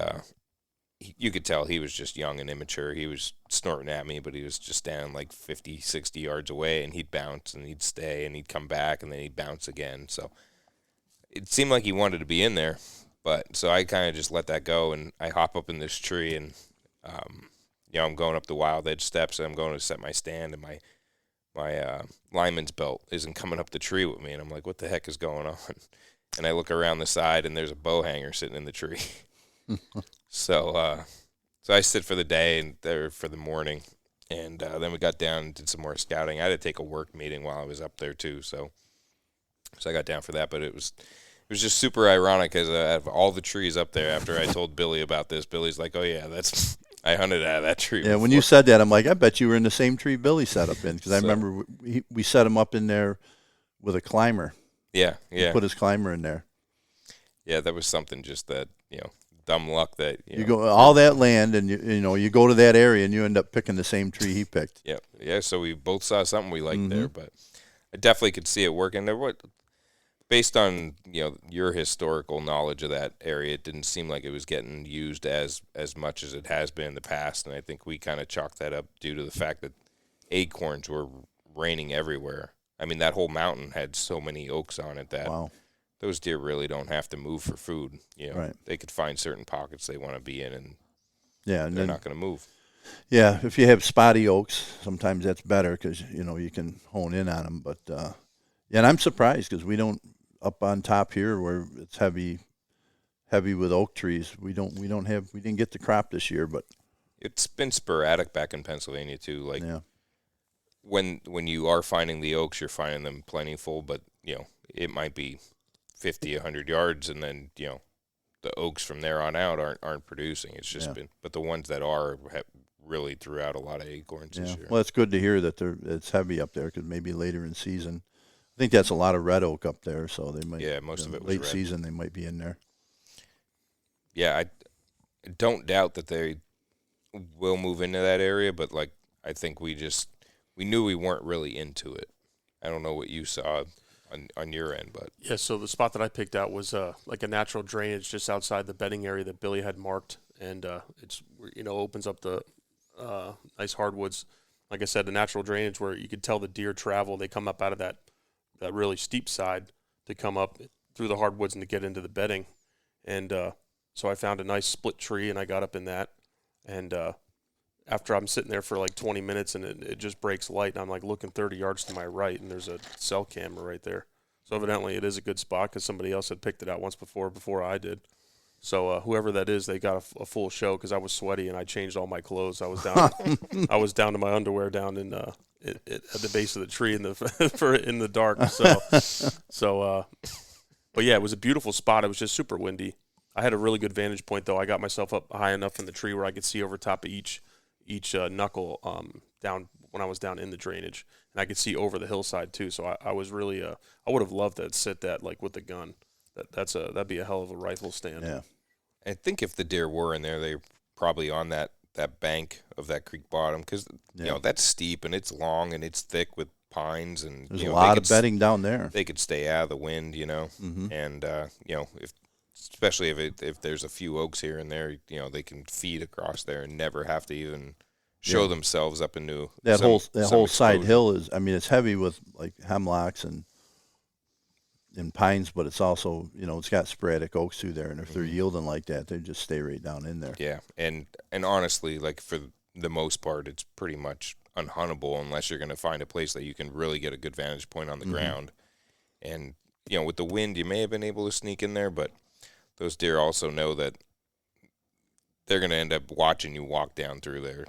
you could tell he was just young and immature. He was snorting at me, but he was just standing like 50, 60 yards away, and he'd bounce and he'd stay and he'd come back and then he'd bounce again. So it seemed like he wanted to be in there, but so I kind of just let that go, and I hop up in this tree, and I'm going up the wild edge steps, and I'm going to set my stand, and my lineman's belt isn't coming up the tree with me, and I'm like, what the heck is going on? And I look around the side, and there's a bow hanger sitting in the tree. So I sit for the day and there for the morning, and then we got down and did some more scouting. I had to take a work meeting while I was up there too, so I got down for that. But it was just super ironic, because out of all the trees up there, after I told Billy about this, Billy's like, "Oh yeah, I hunted out of that tree." Yeah, when you said that, I'm like, I bet you were in the same tree Billy set up in, because I remember we set him up in there with a climber. Yeah. He put his climber in there. Yeah, that was something just that dumb luck that you go all that land, and you go to that area, and you end up picking the same tree he picked. Yeah. So we both saw something we liked there, but I definitely could see it working there. Based on your historical knowledge of that area, it didn't seem like it was getting used as much as it has been in the past, and I think we kind of chalked that up due to the fact that acorns were raining everywhere. I mean, that whole mountain had so many oaks on it that those deer really don't have to move for food. Right. They could find certain pockets they want to be in, and they're not going to move. Yeah, if you have spotty oaks, sometimes that's better, because you can hone in on them. But and I'm surprised, because we don't. Up on top here, where it's heavy with oak trees, we didn't get the crop this year, but it's been sporadic back in Pennsylvania too. Like when you are finding the oaks, you're finding them plentiful, but it might be 50, 100 yards, and then the oaks from there on out aren't producing. It's just been, but the ones that are have really threw out a lot of acorns this year. Well, it's good to hear that it's heavy up there, because maybe later in season. I think that's a lot of red oak up there, so they might. Yeah, most of it was late red. Season. They might be in there. Yeah, I don't doubt that they will move into that area, but I think we knew we weren't really into it. I don't know what you saw on your end, but yeah. So the spot that I picked out was like a natural drainage just outside the bedding area that Billy had marked, and it's opens up the nice hardwoods. Like I said, the natural drainage where you could tell the deer travel. They come up out of that really steep side to come up through the hardwoods and to get into the bedding. And so I found a nice split tree, and I got up in that. And after I'm sitting there for like 20 minutes, and it just breaks light, and I'm like looking 30 yards to my right, and there's a cell camera right there. So evidently it is a good spot, because somebody else had picked it out once before I did. So whoever that is, they got a full show, because I was sweaty and I changed all my clothes. I was down. I was down to my underwear down in at the base of the tree in the dark. But yeah, it was a beautiful spot. It was just super windy. I had a really good vantage point, though. I got myself up high enough in the tree where I could see over top of each knuckle down when I was down in the drainage, and I could see over the hillside too. So I was really I would have loved to sit that with the gun. That'd be a hell of a rifle stand. Yeah, I think if the deer were in there, they're probably on that bank of that creek bottom, because that's steep and it's long and it's thick with pines, and there's a lot of bedding down there. They could stay out of the wind, and especially if there's a few oaks here and there, they can feed across there and never have to even show themselves up into that whole side hill is. I mean, it's heavy with like hemlocks and in pines, but it's also, it's got sporadic oaks through there, and if they're yielding like that, they just stay right down in there. Yeah, and honestly, like for the most part, it's pretty much unhuntable unless you're going to find a place that you can really get a good vantage point on the ground. And with the wind, you may have been able to sneak in there, but those deer also know that they're going to end up watching you walk down through there.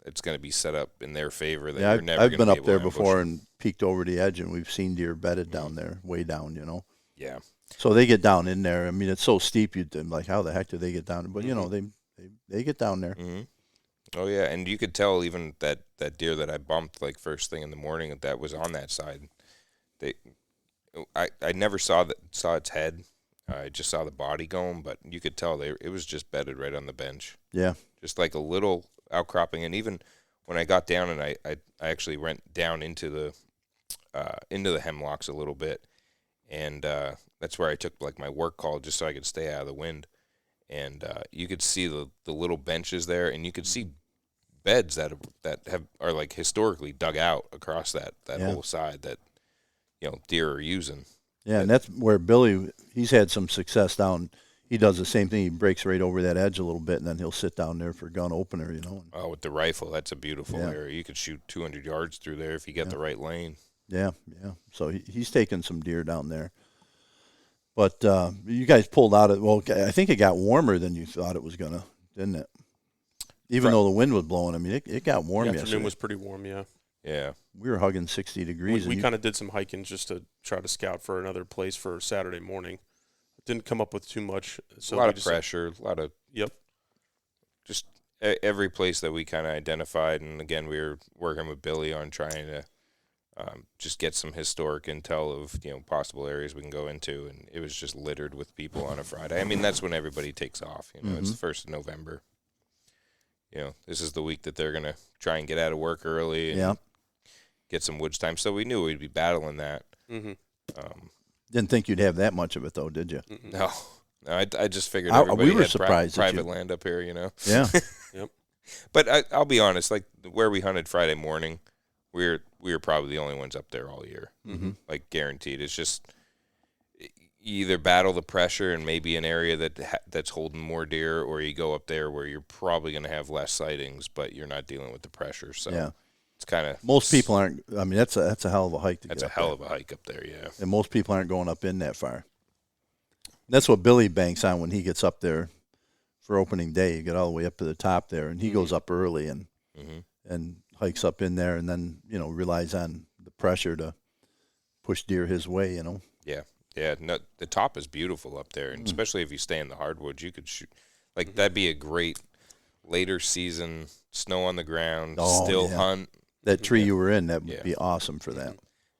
It's going to be set up in their favor that you're never. I've been up there before and peeked over the edge, and we've seen deer bedded down there, way down. Yeah. So they get down in there. I mean, it's so steep. You'd like, how the heck do they get down? But they get down there. Mm-hmm. Oh yeah, and you could tell even that deer that I bumped like first thing in the morning that was on that side. I never saw its head. I just saw the body going, but you could tell it was just bedded right on the bench. Yeah. Just like a little outcropping. And even when I got down and I actually went down into the hemlocks a little bit, and that's where I took like my work call just so I could stay out of the wind. And you could see the little benches there, and you could see beds that are like historically dug out across that whole side that deer are using. Yeah, and that's where Billy, he's had some success down. He does the same thing. He breaks right over that edge a little bit, and then he'll sit down there for gun opener, Oh, with the rifle, that's a beautiful area. You could shoot 200 yards through there if you get the right lane. Yeah. So he's taking some deer down there. But you guys pulled out of, well, I think it got warmer than you thought it was going to, didn't it? Even though the wind was blowing, I mean, it got warm yesterday. The afternoon was pretty warm, yeah. Yeah. We were hugging 60 degrees. We kind of did some hiking just to try to scout for another place for Saturday morning. Didn't come up with too much. So a lot of pressure, a lot of just every place that we kind of identified. And again, we were working with Billy on trying to just get some historic intel of possible areas we can go into, and it was just littered with people on a Friday. I mean, that's when everybody takes off. It's the 1st of November. This is the week that they're gonna try and get out of work early and get some woods time. So we knew we'd be battling that. Mm-hmm. Didn't think you'd have that much of it, though, did you? No, I just figured everybody we were had surprised private land up here, Yeah. Yep. But I'll be honest, like where we hunted Friday morning, we were probably the only ones up there all year, like guaranteed. It's just you either battle the pressure and maybe an area that's holding more deer, or you go up there where you're probably going to have less sightings, but you're not dealing with the pressure. So it's kind of most people aren't. I mean, that's a hell of a hike to get up there. That's a hell of a hike up there, yeah. And most people aren't going up in that far. That's what Billy banks on when he gets up there for opening day. You get all the way up to the top there, and he goes up early and hikes up in there, and then relies on the pressure to push deer his way. Yeah, no, the top is beautiful up there, and especially if you stay in the hardwoods, you could shoot. Like that'd be a great later season, snow on the ground, still hunt. That tree you were in, that would be awesome for that.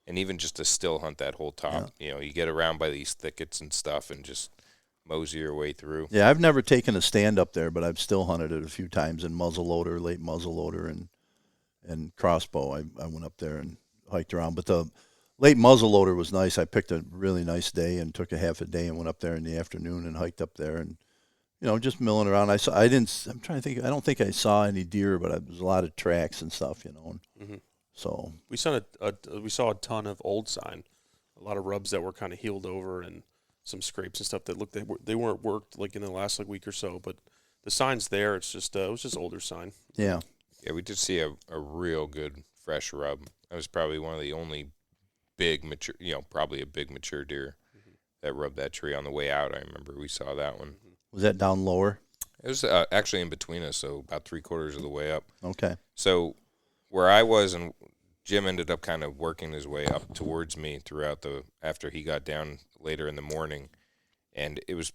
And even just to still hunt that whole top, you get around by these thickets and stuff, and just mosey your way through. Yeah, I've never taken a stand up there, but I've still hunted it a few times in muzzleloader, late muzzleloader, and crossbow. I went up there and hiked around, but the late muzzleloader was nice. I picked a really nice day and took a half a day and went up there in the afternoon and hiked up there and, just milling around. I'm trying to think. I don't think I saw any deer, but there was a lot of tracks and stuff, So we saw a ton of old sign, a lot of rubs that were kind of healed over and some scrapes and stuff that looked they weren't worked like in the last week or so, but the sign's there. It's just it was just older sign. Yeah. Yeah, we did see a real good fresh rub. That was probably one of the only big mature, probably a big mature deer that rubbed that tree on the way out. I remember we saw that one. Was that down lower? It was actually in between us, so about 3/4 of the way up. Okay. So where I was, and Jim ended up kind of working his way up towards me throughout after he got down later in the morning, and it was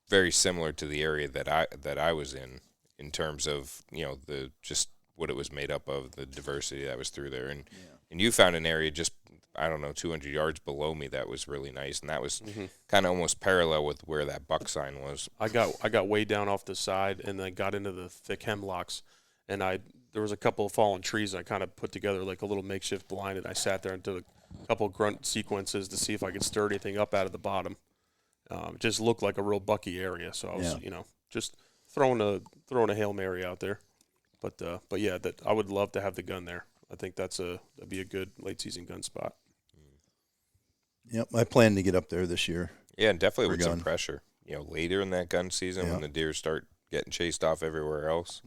very similar to the area that I was in terms of the just what it was made up of, the diversity that was through there, and you found an area just 200 yards below me that was really nice, and that was kind of almost parallel with where that buck sign was. I got way down off the side and then got into the thick hemlocks, and there was a couple of fallen trees. I kind of put together like a little makeshift blind, and I sat there and did a couple of grunt sequences to see if I could stir anything up out of the bottom. It just looked like a real bucky area, so I was just throwing a Hail Mary out there. But yeah, that I would love to have the gun there. I think that'd be a good late season gun spot. Yep, I plan to get up there this year. Yeah, and definitely with gun. some pressure. Later in that gun season when the deer start getting chased off everywhere else,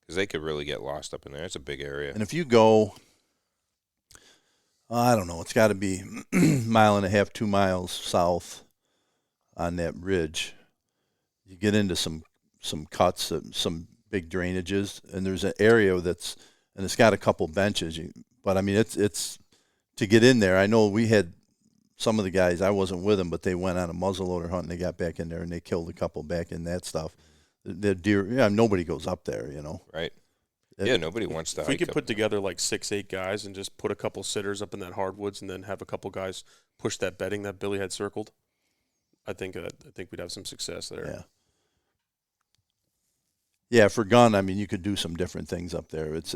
because they could really get lost up in there. It's a big area. And if you go, I don't know, it's got to be a mile and a half, 2 miles south on that ridge. You get into some cuts, some big drainages, and there's an area and it's got a couple benches. But I mean, it's to get in there. I know we had some of the guys. I wasn't with them, but they went on a muzzleloader hunt and they got back in there and they killed a couple back in that stuff. The deer, nobody goes up there, Right. Yeah, nobody wants to. If we could put together like 6-8 guys and just put a couple sitters up in that hardwoods, and then have a couple guys push that bedding that Billy had circled, I think we'd have some success there. Yeah. Yeah, for gun, I mean, you could do some different things up there. It's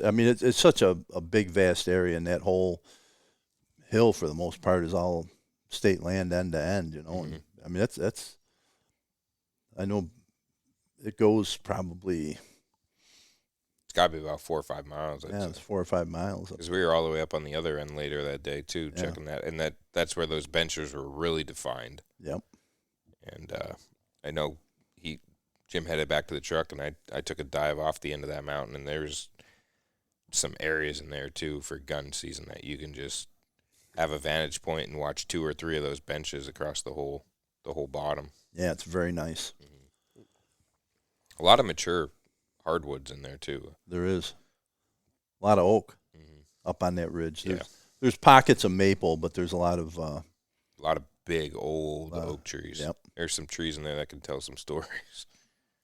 such a big, vast area, and that whole hill, for the most part, is all state land end to end. And, I mean, that's. I know it goes probably. It's got to be about 4 or 5 miles. It's 4 or 5 miles. Because we were all the way up on the other end later that day too, checking that, and that's where those benches were really defined. Yep. And I know Jim headed back to the truck, and I took a dive off the end of that mountain, and there's some areas in there too for gun season that you can just have a vantage point and watch 2 or 3 of those benches across the whole bottom. Yeah, it's very nice. A lot of mature hardwoods in there too. There is a lot of oak up on that ridge. There's pockets of maple, but there's a lot of big old oak trees. Yep. There's some trees in there that can tell some stories.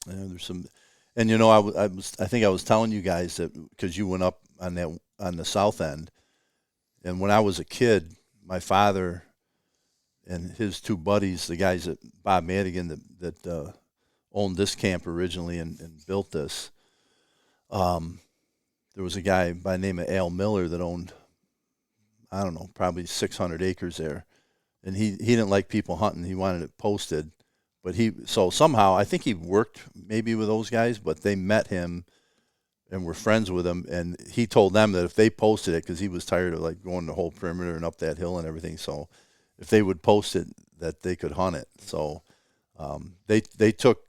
Yeah, there's some, and I think I was telling you guys that because you went up on the south end, and when I was a kid, my father and his 2 buddies, the guys that Bob Madigan that owned this camp originally and built this, there was a guy by the name of Al Miller that owned, I don't know, probably 600 acres there, and he didn't like people hunting. He wanted it posted. But so somehow, I think he worked maybe with those guys, but they met him and were friends with him. And he told them that if they posted it, because he was tired of like going the whole perimeter and up that hill and everything. So if they would post it, that they could hunt it. So they took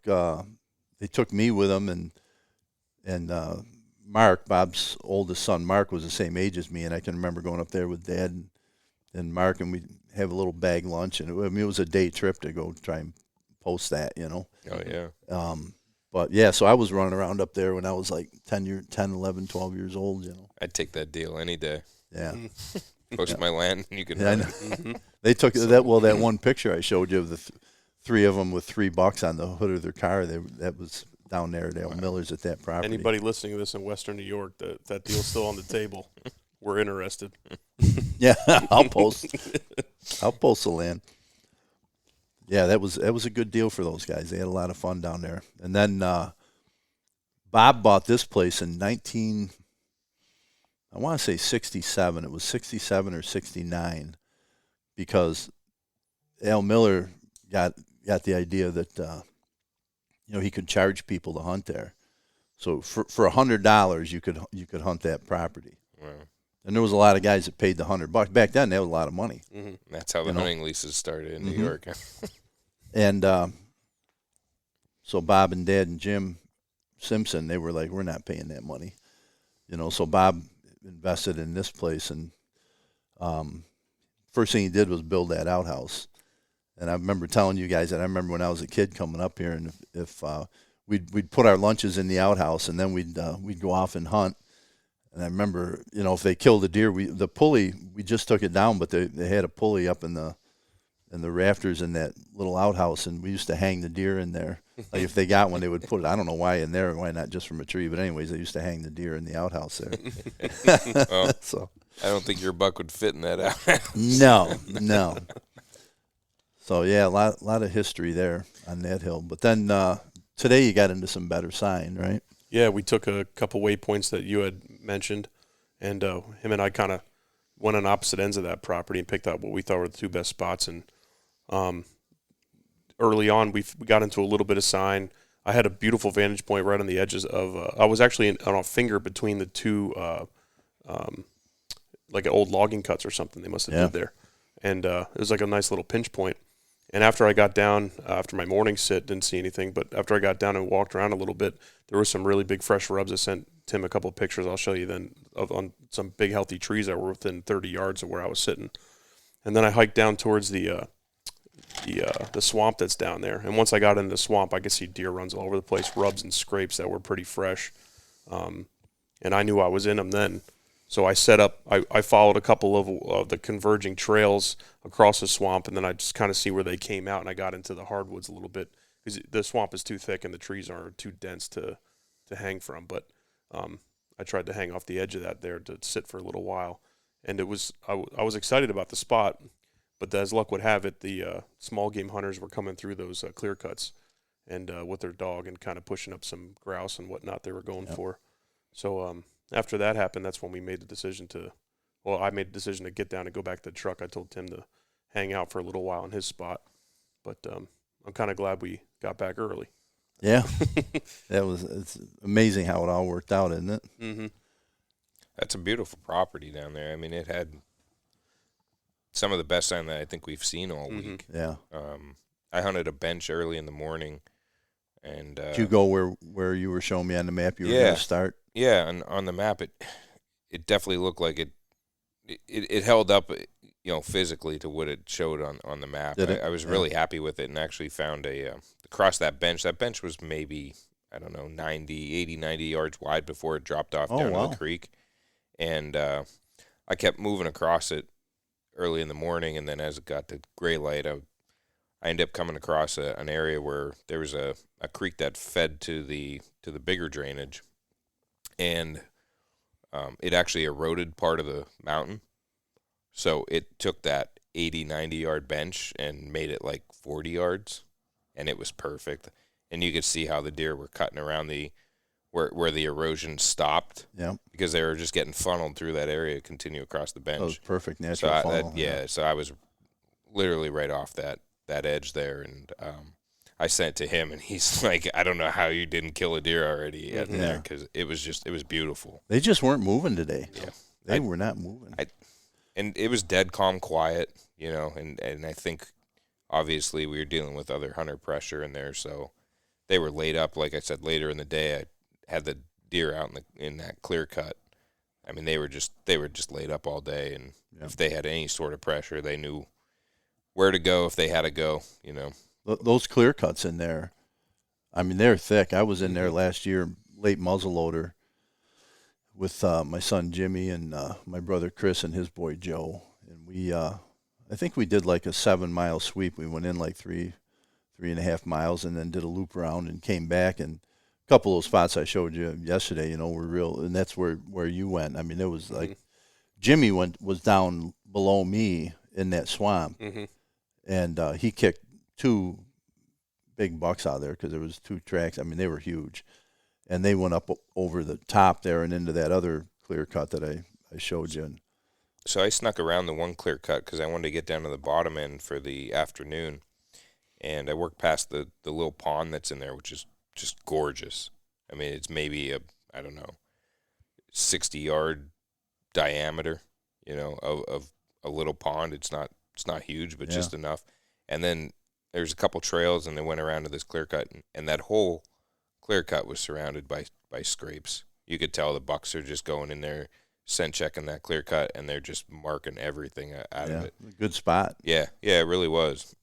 me with them, and Mark, Bob's oldest son, Mark, was the same age as me. And I can remember going up there with Dad and Mark, and we'd have a little bag lunch. And it was a day trip to go try and post that, Oh, yeah. But, yeah, so I was running around up there when I was like 10, 11, 12 years old, I'd take that deal any day. Yeah. Post my land, and you can I know. They took that one picture I showed you of the 3 of them with $3 on the hood of their car. That was down there at Al Miller's at that property. Anybody listening to this in Western New York, that deal's still on the table. We're interested. Yeah, I'll post the land. Yeah, that was a good deal for those guys. They had a lot of fun down there. And then Bob bought this place in I want to say 67. It was 67 or 69, because Al Miller got the idea that he could charge people to hunt there. So for $100 you could hunt that property. Wow. And there was a lot of guys that paid the $100 back then. That was a lot of money. Mm-hmm. That's how the hunting leases started in New York. And so Bob and Dad and Jim Simpson, they were like, we're not paying that money, So Bob invested in this place, and first thing he did was build that outhouse. And I remember telling you guys that I remember when I was a kid coming up here, and if we'd put our lunches in the outhouse, and then we'd go off and hunt. And I remember, if they killed a deer, the pulley, we just took it down, but they had a pulley up in the rafters in that little outhouse, and we used to hang the deer in there. Like if they got one, they would put it. I don't know why in there, why not just from a tree, but anyways, they used to hang the deer in the outhouse there. Well, so I don't think your buck would fit in that outhouse. No. So yeah, a lot of history there on that hill. But then today you got into some better sign, right? Yeah, we took a couple waypoints that you had mentioned, and him and I kind of went on opposite ends of that property and picked out what we thought were the 2 best spots. And early on, we got into a little bit of sign. I had a beautiful vantage point right on the edges of. I was actually on a finger between the 2, like old logging cuts or something they must have did there. and it was like a nice little pinch point. And after I got down, after my morning sit, didn't see anything. But after I got down and walked around a little bit, there were some really big fresh rubs. I sent Tim a couple of pictures. I'll show you then on some big healthy trees that were within 30 yards of where I was sitting. And then I hiked down towards the swamp that's down there. And once I got into the swamp, I could see deer runs all over the place, rubs and scrapes that were pretty fresh. And I knew I was in them then. So I set up, I followed a couple of the converging trails across the swamp, and then I just kind of see where they came out, and I got into the hardwoods a little bit because the swamp is too thick and the trees are too dense to hang from. But I tried to hang off the edge of that there to sit for a little while. And I was excited about the spot, but as luck would have it, the small game hunters were coming through those clear cuts and with their dog and kind of pushing up some grouse and whatnot they were going for. So after that happened, that's when we made the decision I made the decision to get down and go back to the truck. I told Tim to hang out for a little while in his spot, but I'm kind of glad we got back early. Yeah, it's amazing how it all worked out, isn't it? Mm-hmm. That's a beautiful property down there. I mean, it had some of the best sign that I think we've seen all week. Yeah. I hunted a bench early in the morning, and did you go where you were showing me on the map you were going to start? Yeah, and on the map, it definitely looked like it held up, physically to what it showed on the map. I was really happy with it, and actually found across that bench. That bench was maybe, I don't know, 90 yards wide before it dropped off down to the creek. And I kept moving across it early in the morning, and then as it got to gray light, I ended up coming across an area where there was a creek that fed to the bigger drainage, and it actually eroded part of the mountain. So it took that 80, 90-yard bench and made it like 40 yards, and it was perfect. And you could see how the deer were cutting around where the erosion stopped. Yeah. Because they were just getting funneled through that area to continue across the bench. That was perfect natural funnel. So I was literally right off that edge there, and I sent it to him, and he's like, I don't know how you didn't kill a deer already there, because it was beautiful. They just weren't moving today. Yeah. They were not moving. And it was dead calm, quiet, and I think obviously we were dealing with other hunter pressure in there, so they were laid up. Like I said, later in the day, I had the deer out in that clear cut. I mean, they were just laid up all day, and if they had any sort of pressure, they knew where to go if they had to go, Those clear cuts in there, I mean, they're thick. I was in there last year, late muzzleloader, with my son Jimmy and my brother Chris and his boy Joe, and we I think we did like a 7-mile sweep. We went in like 3.5 miles, and then did a loop around and came back. And a couple of those spots I showed you yesterday, were real, and that's where you went. I mean, it was like Jimmy was down below me in that swamp, and he kicked 2 big bucks out there because there was 2 tracks. I mean, they were huge. And they went up over the top there and into that other clear cut that I showed you. So I snuck around the one clear cut because I wanted to get down to the bottom end for the afternoon. And I worked past the little pond that's in there, which is just gorgeous. I mean, it's maybe a 60-yard diameter, of a little pond. It's not huge, but just enough. And then there's a couple trails, and they went around to this clear cut, and that whole clear cut was surrounded by scrapes. You could tell the bucks are just going in there, scent checking that clear cut, and they're just marking everything out of it. Good spot. Yeah, it really was.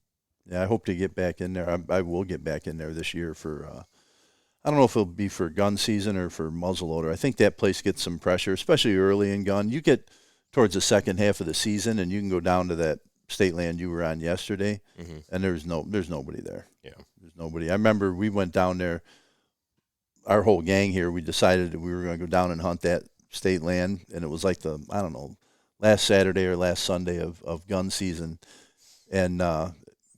Yeah, I hope to get back in there. I will get back in there this year for, I don't know if it'll be for gun season or for muzzleloader. I think that place gets some pressure, especially early in gun. You get towards the second half of the season, and you can go down to that state land you were on yesterday, and there's nobody there. Yeah, there's nobody. I remember we went down there. Our whole gang here, we decided that we were going to go down and hunt that state land, and it was like last Saturday or last Sunday of gun season, and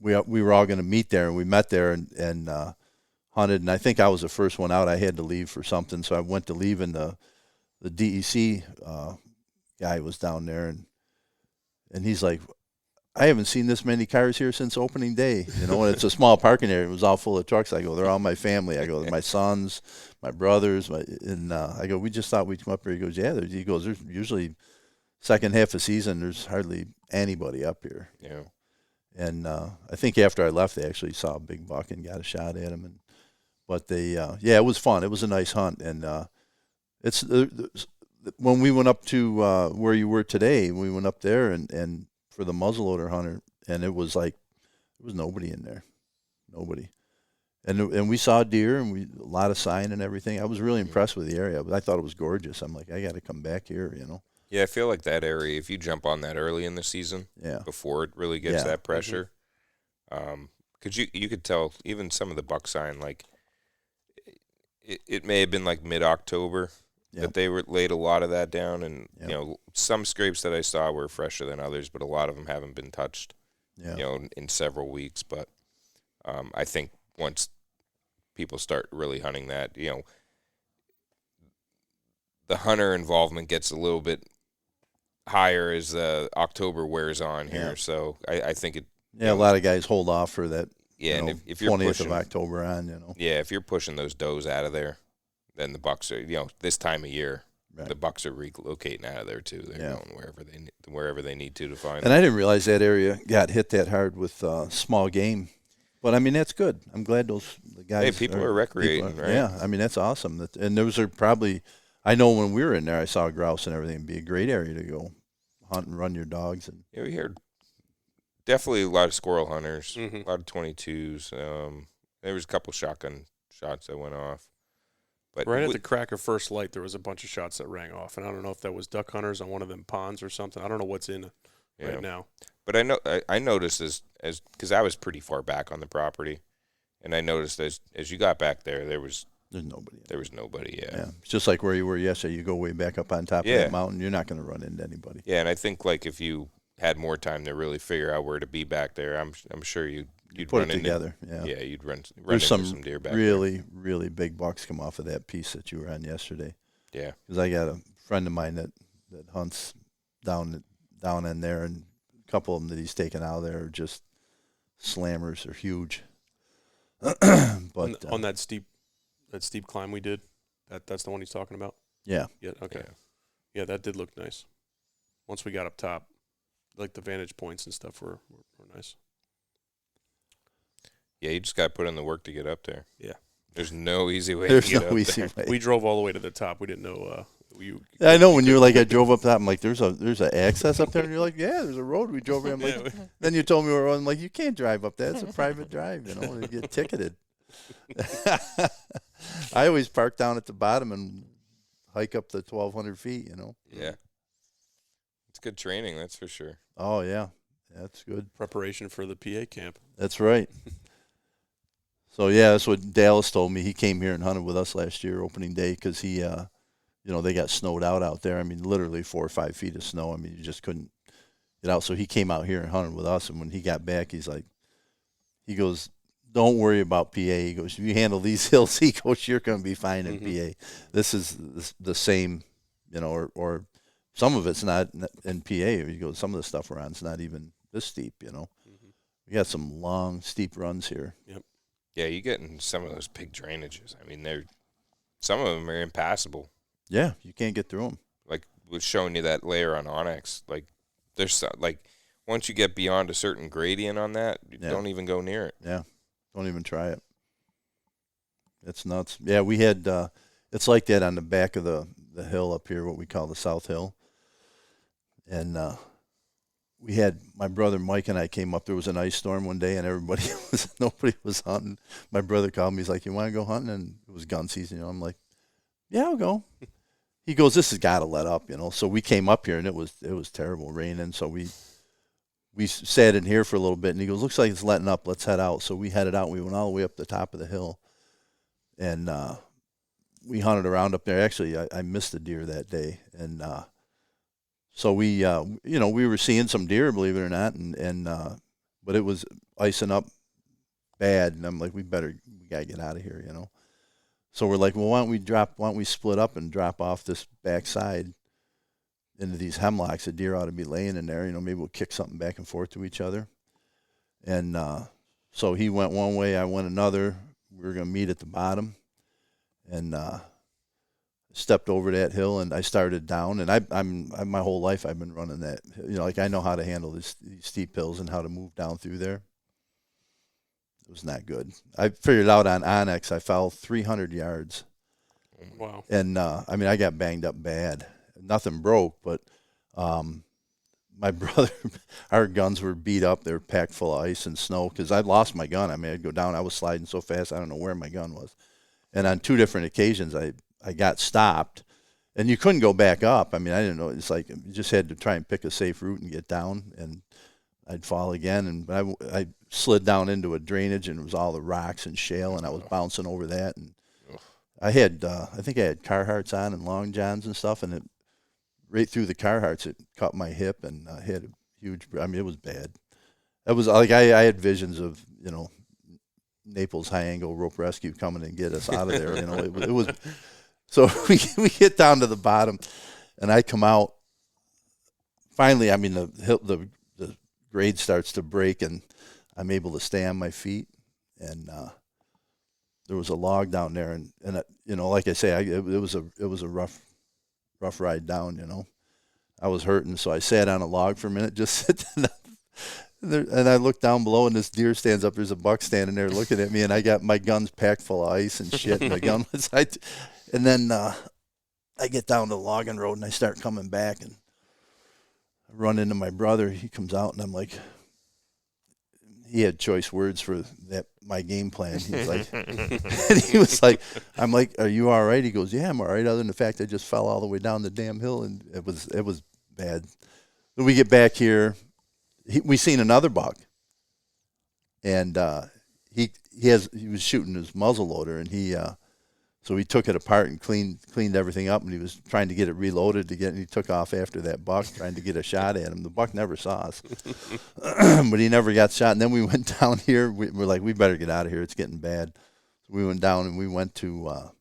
we were all going to meet there, and we met there and hunted, and I think I was the first one out. I had to leave for something, so I went to leave, and the DEC guy was down there, and he's like, I haven't seen this many cars here since opening day. And it's a small parking area. It was all full of trucks. I go, they're all my family. I go, my sons, my brothers, and I go, we just thought we'd come up here. He goes, yeah. He goes, there's usually second half of season, there's hardly anybody up here. Yeah. And I think after I left, they actually saw a big buck and got a shot at him. But it was fun. It was a nice hunt. And it's when we went up to where you were today, we went up there and for the muzzleloader hunter, and it was nobody in there, nobody. And we saw deer and a lot of sign and everything. I was really impressed with the area, but I thought it was gorgeous. I'm like, I got to come back here, you know. Yeah, I feel like that area, if you jump on that early in the season, before it really gets that pressure, because you could tell even some of the buck sign, like it may have been like mid-October that they laid a lot of that down, and you know, some scrapes that I saw were fresher than others, but a lot of them haven't been touched, you know, in several weeks. But I think once people start really hunting that, you know, the hunter involvement gets a little bit higher as October wears on here. So I think it. Yeah, a lot of guys hold off for that. Yeah, and if you're 20th pushing, of October on, you know. Yeah, if you're pushing those does out of there, then the bucks are, you know, this time of year, the bucks are relocating out of there too. They're going wherever they need to find. And I didn't realize that area got hit that hard with small game. But I mean, that's good. I'm glad the guys. Hey, people are recreating, right? Yeah, I mean, that's awesome. And those are probably, I know when we were in there, I saw grouse and everything. It'd be a great area to go hunt and run your dogs. And yeah, we heard definitely a lot of squirrel hunters, a lot of 22s. There was a couple shotgun shots that went off. But right at the crack of first light, there was a bunch of shots that rang off, and I don't know if that was duck hunters on one of them ponds or something. I don't know what's in right now. But I noticed as because I was pretty far back on the property, and I noticed as you got back there, there's nobody. There was nobody. Yeah, it's just like where you were yesterday. You go way back up on top of that mountain, you're not going to run into anybody. Yeah, and I think like if you had more time to really figure out where to be back there, I'm sure you'd put run it together. Yeah, you'd run There's into some deer back really, there. really big bucks come off of that piece that you were on yesterday. Yeah, because I got a friend of mine that hunts down in there, and a couple of them that he's taken out of there are just slammers. They're huge. But on that steep climb we did, that's the one he's talking about. Yeah. Yeah. Okay. Yeah, that did look nice. Once we got up top, like the vantage points and stuff were nice. Yeah, you just got to put in the work to get up there. Yeah. There's no easy way to get up there. We drove all the way to the top. We didn't know. I know when you were like, I drove up top. I'm like, there's a access up there, and you're like, yeah, there's a road we drove. I'm like, then you told me we were on. I'm like, you can't drive up there. It's a private drive. You know, you get ticketed. I always park down at the bottom and hike up the 1,200 feet. You know. Yeah. It's good training, that's for sure. Oh yeah, that's good preparation for the PA camp. That's right. So yeah, that's what Dallas told me. He came here and hunted with us last year, opening day, because he, they got snowed out there. I mean, literally 4 or 5 feet of snow. I mean, you just couldn't get out. So he came out here and hunted with us. And when he got back, he goes, "Don't worry about PA." He goes, "If you handle these hills," he goes, "you're going to be fine in PA. This is the same, or some of it's not in PA." He goes, "Some of the stuff we're on is not even this steep, We got some long, steep runs here." Yep. Yeah, you get in some of those big drainages. I mean, some of them are impassable. Yeah, you can't get through them. Like was showing you that layer on Onyx. Like there's once you get beyond a certain gradient on that, you don't even go near it. Yeah, don't even try it. It's nuts. Yeah, we had it's like that on the back of the hill up here, what we call the South Hill, and we had my brother Mike and I came up. There was an ice storm one day, and nobody was hunting. My brother called me. He's like, "You want to go hunting?" And it was gun season. I'm like, "Yeah, I'll go." He goes, "This has got to let up, So we came up here, and it was terrible raining. So we sat in here for a little bit, and he goes, "Looks like it's letting up. Let's head out." So we headed out. We went all the way up the top of the hill, and we hunted around up there. Actually, I missed a deer that day, and so we were seeing some deer, believe it or not, and but it was icing up bad, and I'm like, we gotta get out of here, So we're like, well, why don't we split up and drop off this backside into these hemlocks? The deer ought to be laying in there, maybe we'll kick something back and forth to each other. And so he went one way, I went another. We were gonna meet at the bottom, and stepped over that hill and I started down, and I'm my whole life I've been running that. Like I know how to handle these steep hills and how to move down through there. It was not good. I figured out on Onyx I fell 300 yards. Wow. And I got banged up bad. Nothing broke, but my brother, our guns were beat up. They were packed full of ice and snow because I lost my gun. I'd go down. I was sliding so fast I don't know where my gun was. And on 2 different occasions I got stopped, and you couldn't go back up. I didn't know. It's like you just had to try and pick a safe route and get down, and I'd fall again. And I slid down into a drainage, and it was all the rocks and shale, and I was bouncing over that. And I had, I think I had Carhartts on and long johns and stuff, and right through the Carhartts, it cut my hip and had a huge. It was bad. It was like I had visions of Naples high angle rope rescue coming and get us out of there. It was. So we get down to the bottom, and I come out. Finally, the grade starts to break, and I'm able to stay on my feet. And there was a log down there, and like I say, it was a rough ride down. I was hurting, so I sat on a log for a minute, just sitting there, and I looked down below, and this deer stands up. There's a buck standing there looking at me, and I got my guns packed full of ice and shit. And my gun was, and then I get down to the logging road, and I start coming back, and I run into my brother. He comes out, and I'm like, he had choice words for that. My game plan. He was like, and he was like, I'm like, are you all right? He goes, yeah, I'm all right. Other than the fact I just fell all the way down the damn hill, and it was bad. When we get back here, we seen another buck, and he was shooting his muzzle loader, and so he took it apart and cleaned everything up, and he was trying to get it reloaded and he took off after that buck, trying to get a shot at him. The buck never saw us, but he never got shot. And then we went down here. We're like, we better get out of here. It's getting bad. So we went down, and we went to.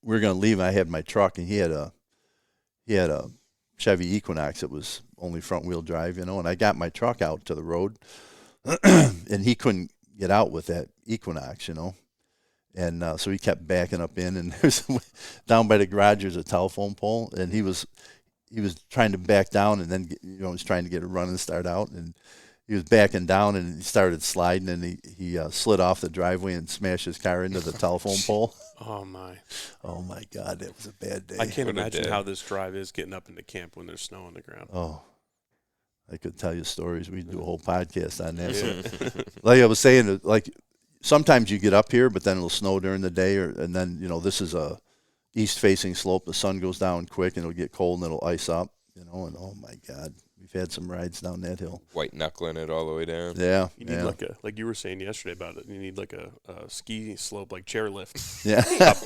We were going to leave. And I had my truck, and he had a Chevy Equinox that was only front wheel drive, and I got my truck out to the road, and he couldn't get out with that Equinox, And so he kept backing up in, and there's down by the garage there's a telephone pole, and he was trying to back down, and then was trying to get a run and start out, and he was backing down, and he started sliding, and he slid off the driveway and smashed his car into the telephone pole. Oh my God, that was a bad day. I can't imagine how this drive is getting up into camp when there's snow on the ground. Oh, I could tell you stories. We'd do a whole podcast on that. So, like I was saying, like. Sometimes you get up here, but then it'll snow during the day, and then this is a east-facing slope. The sun goes down quick, and it'll get cold, and it'll ice up. And oh my God, we've had some rides down that hill. White knuckling it all the way down. Yeah, you need like you were saying yesterday about it. You need like a ski slope, like chairlift. Yeah,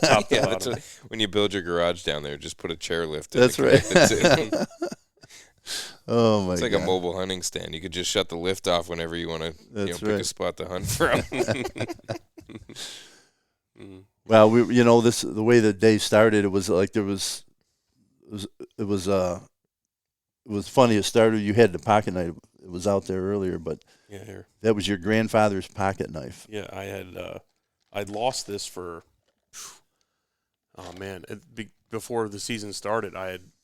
top yeah. That's when you build your garage down there, just put a chairlift. That's right. Oh my! It's like God. a mobile hunting stand. You could just shut the lift off whenever you want to pick a spot to hunt from. Well, the way the day started, it was like it was funny. It started. You had the pocket knife. It was out there earlier, but yeah, here. That was your grandfather's pocket knife. Yeah, I had. I'd lost this for. Oh man! Before the season started,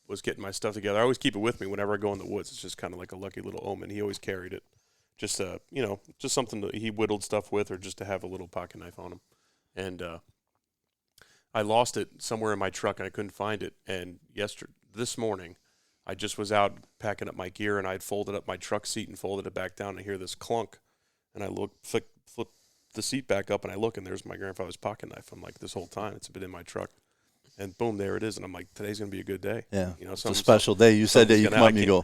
was getting my stuff together. I always keep it with me whenever I go in the woods. It's just kind of like a lucky little omen. He always carried it, just just something that he whittled stuff with, or just to have a little pocket knife on him. And I lost it somewhere in my truck, and I couldn't find it. And this morning, I just was out packing up my gear, and I'd folded up my truck seat and folded it back down. And I hear this clunk, and I flip the seat back up, and I look, and there's my grandfather's pocket knife. I'm like, this whole time it's been in my truck. And boom, there it is. And I'm like, today's going to be a good day. Yeah. It's a special day. You said that you come up and you go,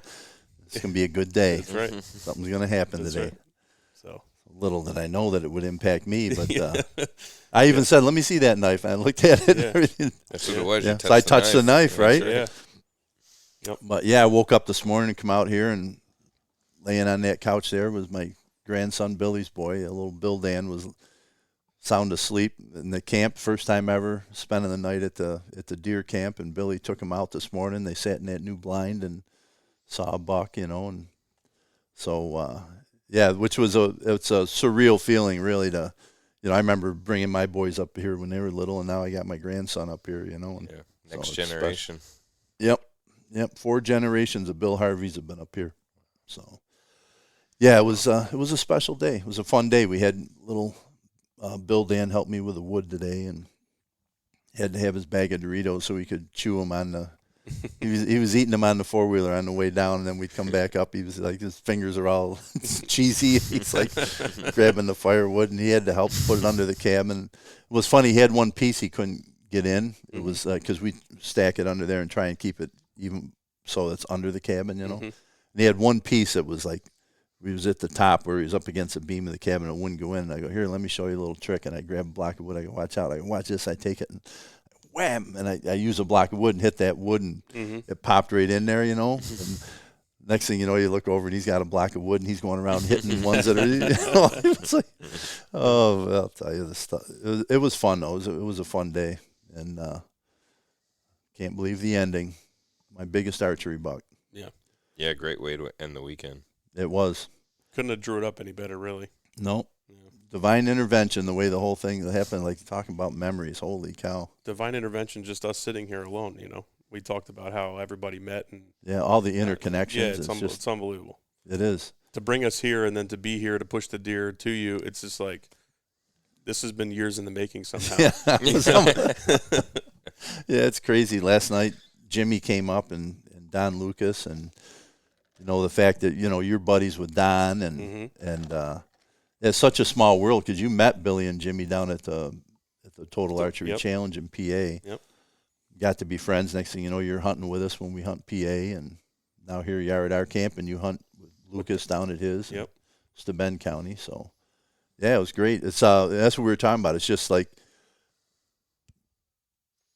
it's going to be a good day. That's right. Something's going to happen today. Right. So little did I know that it would impact me, but I even said, let me see that knife. And I looked at it and everything. That's what it was. Yeah. So I touched the knife, right? Yeah. Yep. But yeah, I woke up this morning and come out here, and laying on that couch there was my grandson Billy's boy. A little Bill Dan was sound asleep in the camp, first time ever spending the night at the deer camp, and Billy took him out this morning. They sat in that new blind and saw a buck, and so which was it's a surreal feeling, really. I remember bringing my boys up here when they were little, and now I got my grandson up here, and yeah, Next So it's generation. Yep. 4 generations of Bill Harveys have been up here. So, yeah, it was a special day. It was a fun day. We had little Bill Dan help me with the wood today, and had to have his bag of Doritos so he could chew them on the. He was eating them on the 4-wheeler on the way down, and then we'd come back up. He was like, his fingers are all cheesy. He's like grabbing the firewood, and he had to help put it under the cab. And it was funny. He had one piece he couldn't get in. It was because we stack it under there and try and keep it even so it's under the cabin, you know. And he had one piece that was like, we was at the top where he was up against the beam of the cabin. It wouldn't go in. And I go, here, let me show you a little trick. And I grab a block of wood. I go, watch out. I go, watch this. I take it and wham, and I use a block of wood and hit that wood, and it popped right in there, you know. And next thing you know, you look over and he's got a block of wood and he's going around hitting ones that are, you know, it's like, oh, well, I'll tell you this stuff. It was fun though. It was a fun day, and can't believe the ending. My biggest archery buck. Yeah, great way to end the weekend. It was. Couldn't have drew it up any better, really. No. Divine intervention, the way the whole thing happened, like talking about memories. Holy cow. Divine intervention, just us sitting here alone, you know. We talked about how everybody met. And yeah, all the interconnections. Yeah, it's unbelievable. It is. To bring us here and then to be here to push the deer to you, it's just like, this has been years in the making somehow. Yeah, it's crazy. Last night, Jimmy came up and Don Lucas, and, you know, the fact that, you know, you're buddies with Don, and it's such a small world because you met Billy and Jimmy down at the Total Archery Challenge in PA. Yep. Got to be friends. Next thing you know, you're hunting with us when we hunt PA, and now here you are at our camp, and you hunt with Lucas down at his. Yep. It's the Bend County. So, yeah, it was great. It's that's what we were talking about. It's just like,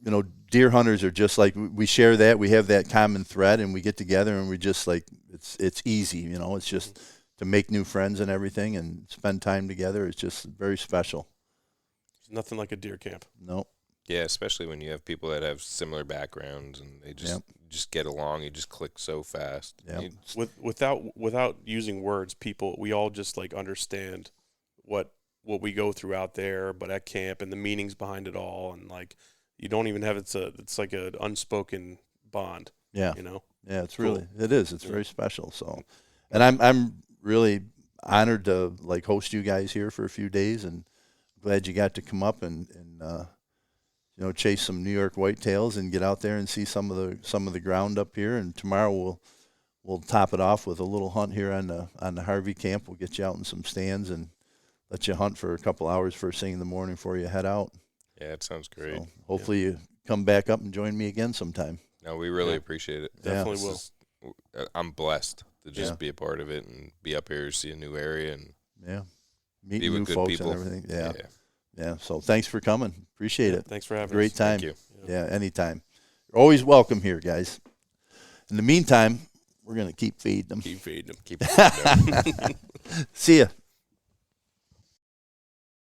you know, deer hunters are just like, we share that. We have that common thread, and we get together, and we just like, it's easy, you know. It's just to make new friends and everything and spend time together. It's just very special. There's nothing like a deer camp. No. Yeah, especially when you have people that have similar backgrounds and they just get along. You just click so fast. Yeah. Without using words, we all just like understand what we go through out there, but at camp, and the meanings behind it all, and like you don't even have it's like an unspoken bond. Yeah. You know. Yeah, it's really it is. It's very special. So, and I'm really honored to like host you guys here for a few days, and glad you got to come up and you know, chase some New York whitetails and get out there and see some of the ground up here. And tomorrow we'll top it off with a little hunt here on the Harvey camp. We'll get you out in some stands and let you hunt for a couple hours first thing in the morning before you head out. Yeah, it sounds great. So hopefully you come back up and join me again sometime. No, we really appreciate it. Definitely will. I'm blessed to just be a part of it and be up here, see a new area, and meet be new with good folks people. and everything. Yeah. So thanks for coming. Appreciate it. Thanks for having us. Great time. Thank you. Yeah, anytime. You're always welcome here, guys. In the meantime, we're going to keep feeding them. Keep feeding them. Keep it See ya.